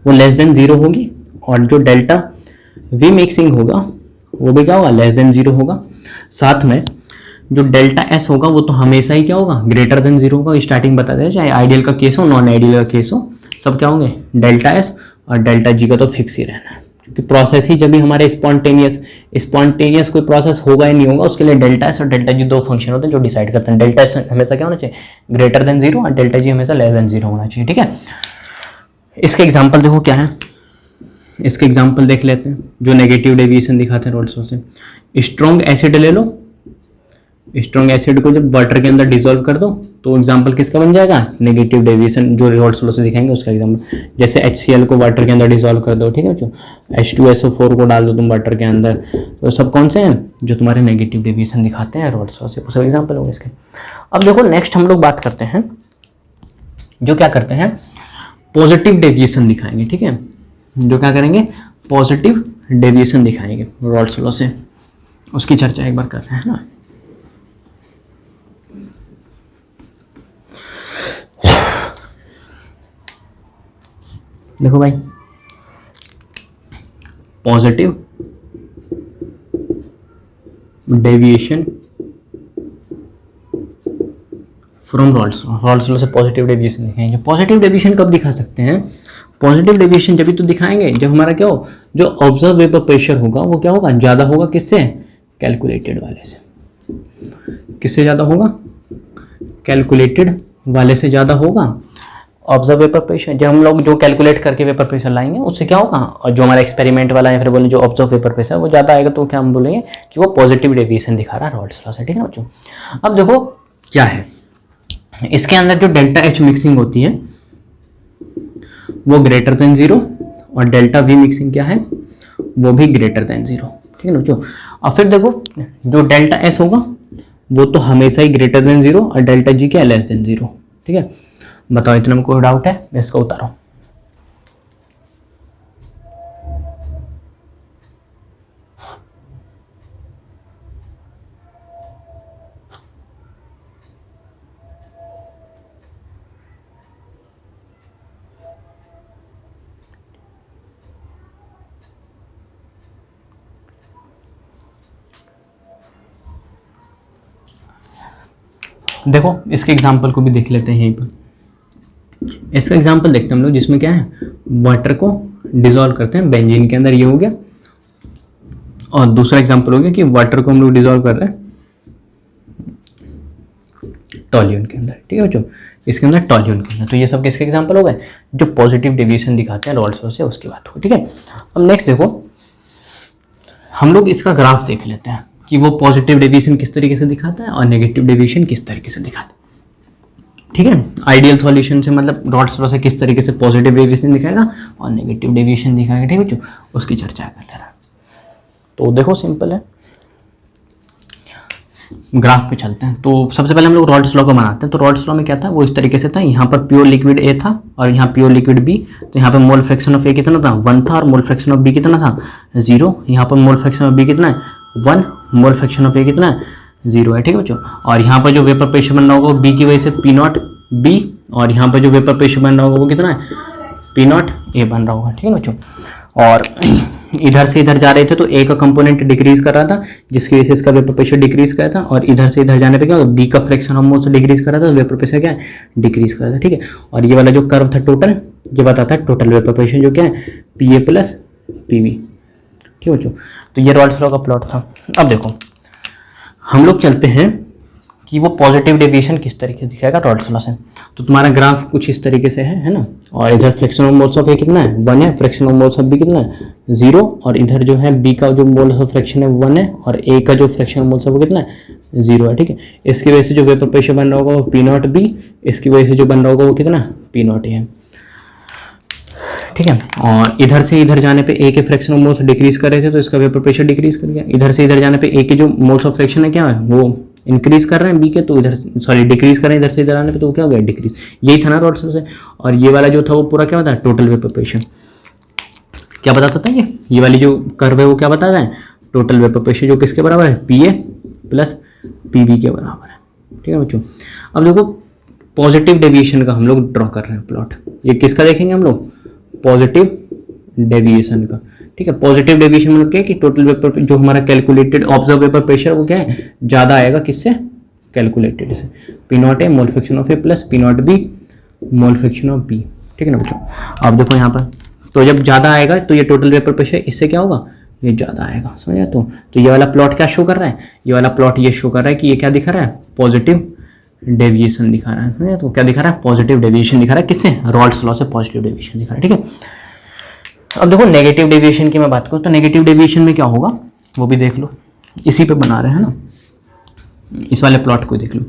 वो लेस देन 0 होगी, और जो डेल्टा वी मिक्सिंग होगा वो भी क्या होगा, लेस देन 0 होगा। साथ में जो डेल्टा एस होगा वो तो हमेशा ही क्या होगा, ग्रेटर देन 0 होगा। स्टार्टिंग बता दें, चाहे आइडियल का केस हो, नॉन आइडियल का केस हो, सब क्या होंगे, डेल्टा एस और डेल्टा जी का तो फिक्स ही रहना है, क्योंकि प्रोसेस ही जब भी हमारे स्पॉन्टेनियस कोई प्रोसेस होगा या नहीं होगा, उसके लिए डेल्टा एस और डेल्टा जी दो फंक्शन होते हैं जो डिसाइड करते हैं। डेल्टा एस हमेशा क्या होना चाहिए, ग्रेटर देन 0, और डेल्टा जी हमेशा लेस देन 0 होना चाहिए, ठीक है। इसके एग्जाम्पल देखो क्या है, इसके एग्जाम्पल देख लेते हैं जो नेगेटिव डेविएशन दिखाते हैं रॉल्स लॉ से। स्ट्रॉन्ग एसिड ले लो, स्ट्रॉन्ग एसिड को जब वाटर के अंदर डिसॉल्व कर दो तो एग्जांपल किसका बन जाएगा, नेगेटिव डेविएशन जो रॉल्स लॉ से दिखाएंगे उसका एग्जांपल। जैसे HCl को वाटर के अंदर डिसॉल्व कर दो, ठीक है बच्चों। H2SO4 को डाल दो तुम वाटर के अंदर, तो सब कौन से हैं जो तुम्हारे नेगेटिव डेविएशन दिखाते हैं रॉल्स लॉ से, सब एग्जाम्पल होंगे इसके। अब देखो नेक्स्ट हम लोग बात करते हैं जो क्या करते हैं, पॉजिटिव डेविएशन दिखाएंगे, ठीक है। जो क्या करेंगे, पॉजिटिव डेविएशन दिखाएंगे रॉल्स लॉ से, उसकी चर्चा एक बार कर रहे हैं ना। देखो भाई, positive deviation from Rawls law से पॉजिटिव डेविएशन दिखाएंगे। पॉजिटिव डेविएशन कब दिखा सकते हैं, पॉजिटिव डेविएशन जब भी तो दिखाएंगे जब हमारा क्या हो, जो ऑब्जर्व वेपर प्रेशर होगा वो क्या होगा, ज़्यादा होगा किससे, कैलकुलेटेड वाले से। किससे ज़्यादा होगा, कैलकुलेटेड वाले से ज़्यादा होगा। ऑब्जर्व वेपर प्रेशर जब हम लोग जो कैलकुलेट करके वेपर प्रेशर लाएंगे उससे क्या होगा, और जो हमारा एक्सपेरिमेंट वाला या फिर बोले जो ऑब्जर्व वेपर प्रेशर वो ज़्यादा आएगा, तो क्या हम बोलेंगे कि वो पॉजिटिव डेविएशन दिखा रहा है रॉल्स लॉ से, ठीक है बच्चों। अब देखो क्या है, इसके अंदर जो डेल्टा एच मिक्सिंग होती है वो ग्रेटर देन 0, और डेल्टा वी मिक्सिंग क्या है, वो भी ग्रेटर देन 0, ठीक है ना बच्चों। और फिर देखो जो डेल्टा एस होगा वो तो हमेशा ही ग्रेटर देन 0, और डेल्टा जी क्या है, लेस देन 0, ठीक है। बताओ इतने में कोई डाउट है, मैं इसको उतारो। देखो इसके एग्जाम्पल को भी देख लेते हैं यहीं पर। इसका एग्जाम्पल देखते हैं हम लोग, जिसमें क्या है, वाटर को डिसॉल्व करते हैं बेंजीन के अंदर, ये हो गया। और दूसरा एग्जाम्पल हो गया कि वाटर को हम लोग डिसॉल्व कर रहे हैं टॉल्यून के अंदर, ठीक है बच्चों, इसके अंदर टॉल्यून के अंदर। तो ये सब किसके एग्जाम्पल हो गए, जो पॉजिटिव डेविएशन दिखाते हैं रॉल्स लॉ से, उसकी बात हो, ठीक है। अब नेक्स्ट देखो हम लोग इसका ग्राफ देख लेते हैं कि वो पॉजिटिव डेविएशन किस तरीके से दिखाता है और नेगेटिव डेविएशन किस तरीके से दिखाता है, ठीक है। आइडियल सॉल्यूशन से मतलब रॉल्स लॉ से किस तरीके से पॉजिटिव डेविएशन दिखाएगा और नेगेटिव डेविएशन दिखाएगा, ठीक है बच्चों, उसकी चर्चा कर ले रहा है। तो देखो सिंपल है, ग्राफ पे चलते हैं। तो सबसे पहले हम लोग रॉल्स लॉ को बनाते हैं। तो रॉल्स लॉ में क्या था, वो इस तरीके से था, यहाँ पर प्योर लिक्विड ए था और यहाँ प्योर लिक्विड बी। तो यहाँ पर मोल फ्रैक्शन ऑफ ए कितना था, 1 था, और मोल फ्रैक्शन ऑफ बी कितना था, 0। यहाँ पर मोल फ्रैक्शन ऑफ बी कितना है, 1, मोल फ्रैक्शन ऑफ ए कितना है, 0 है, ठीक है बच्चों। और यहाँ पर जो वेपर प्रेशर बन रहा होगा बी की वजह से पी नॉट बी, और यहाँ पर जो वेपर प्रेशर बन रहा होगा वो कितना है, पी नॉट ए बन रहा होगा, ठीक है बच्चों। और इधर से इधर जा रहे थे तो ए का कंपोनेंट डिक्रीज कर रहा था, जिसकी वजह से इसका वेपर प्रेशर डिक्रीज कर रहा था, और इधर से इधर जाने पे क्या होगा, बी का फ्रैक्शन ऑफ मोल्स डिक्रीज कर रहा था, तो वेपर प्रेशर क्या है, डिक्रीज कर रहा था, ठीक है। और ये वाला जो कर्व था टोटल, ये बताता है टोटल वेपर प्रेशर जो क्या है, P A plus P V, ठीक है बच्चों। तो ये रॉल्स लॉ का प्लॉट था। अब देखो हम लोग चलते हैं कि वो पॉजिटिव डेविएशन किस तरीके से दिखाएगा रॉल्स लॉ से। तो तुम्हारा ग्राफ कुछ इस तरीके से है ना। और इधर fraction of moles of A कितना है, 1 है, fraction of moles of B कितना है, 0, और इधर जो है बी का जो मोल्स ऑफ फ्रैक्शन है 1 है, और ए का जो फ्रैक्शन ऑफ मोल्स ऑफ कितना है, 0 है, ठीक है। इसकी वजह से जो वेपर प्रेशर बन रहा होगा वो पी नॉट बी, इसकी वजह से जो बन रहा होगा वो कितना, पी नॉट ए है, ठीक है। और इधर से इधर जाने पे ए के फ्रैक्शन ऑफ मोल्स डिक्रीज कर रहे थे तो इसका वेपर प्रेशर डिक्रीज कर गया। इधर से इधर जाने पे ए के जो मोल्स ऑफ फ्रैक्शन है क्या है, वो इंक्रीज कर रहे हैं बी के, तो इधर सॉरी डिक्रीज कर रहे हैं इधर से इधर आने पे, तो क्या हो गया, डिक्रीज। यही था ना रॉल्स लॉ से। और ये वाला जो था वो पूरा क्या बताया, टोटल वेपर प्रेशर क्या बताता था, ये वाली जो कर्व है वो क्या बताता है, टोटल वेपर प्रेशर, जो किसके बराबर है, P A plus P B के बराबर है, ठीक है बच्चों। अब देखो पॉजिटिव डेविएशन का हम लोग ड्रॉ कर रहे हैं प्लॉट। ये किसका देखेंगे हम लोग, पॉजिटिव डेविएशन का, ठीक है। पॉजिटिव डेविएशन मतलब क्या है कि टोटल वेपर जो हमारा कैलकुलेटेड ऑब्जर्व वेपर प्रेशर वो क्या है, ज़्यादा आएगा किससे, कैलकुलेटेड से। P not A mole fraction of A plus P not B mole fraction of B, ठीक है ना बच्चों। अब देखो यहाँ पर, तो जब ज़्यादा आएगा तो ये टोटल वेपर प्रेशर इससे क्या होगा, ये ज़्यादा आएगा, समझा। तो ये वाला प्लॉट क्या शो कर रहा है, ये वाला प्लॉट ये शो कर रहा है कि ये क्या दिखा रहा है, पॉजिटिव डेविएशन दिखा रहा है, समझा। तो क्या दिखा रहा है, पॉजिटिव डेविएशन दिखा रहा है, किससे, रॉल्स लॉ से पॉजिटिव डेविएशन दिखा रहा है, ठीक है। अब देखो नेगेटिव डेविएशन की मैं बात करूँ तो नेगेटिव डेविएशन में क्या होगा वो भी देख लो, इसी पे बना रहे हैं ना, इस वाले प्लॉट को देख लो,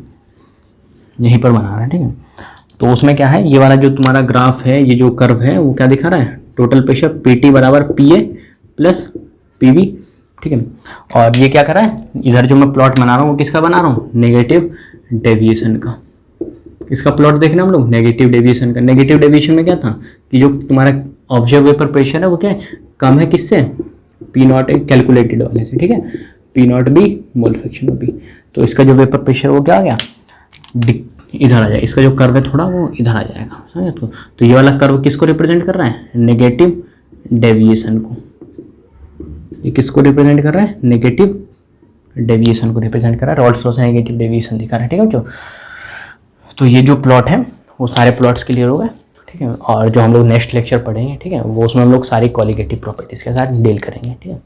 यहीं पर बना रहे हैं, ठीक है। तो उसमें क्या है, ये वाला जो तुम्हारा ग्राफ है, ये जो कर्व है वो क्या दिखा रहा है, टोटल प्रेशर पी टी बराबर P A plus P V, ठीक है। और ये क्या कर रहा है, इधर जो मैं प्लॉट बना रहा हूँ वो किसका बना रहा हूँ, नेगेटिव डेविएशन का। इसका प्लॉट देखना हम लोग, नेगेटिव डेविएशन का। नेगेटिव डेविएशन में क्या था कि जो तुम्हारा ऑब्जर्व वेपर प्रेशर है वो क्या है, कम है किससे, पी नॉट ए कैलकुलेटेड वाले से, ठीक है, P not B mole fraction of B. तो इसका जो वेपर प्रेशर वो क्या आ गया, इधर आ जाएगा, इसका जो कर्व है थोड़ा वो इधर आ जाएगा, समझे। तो ये वाला कर्व किसको रिप्रेजेंट कर रहा है, नेगेटिव डेविएशन को। ये किसको रिप्रेजेंट कर रहा है, नेगेटिव डेविएशन को रिप्रेजेंट कर रहा है। रॉल्स लॉ से नेगेटिव डेविएशन दिखा रहा है, ठीक है बच्चों। तो ये जो प्लॉट है वो सारे प्लॉट्स क्लियर हो गए, ठीक है। और जो हम लोग नेक्स्ट लेक्चर पढ़ेंगे, ठीक है, वो उसमें हम लोग सारी क्वालिटेटिव प्रॉपर्टीज़ के साथ डील करेंगे, ठीक है।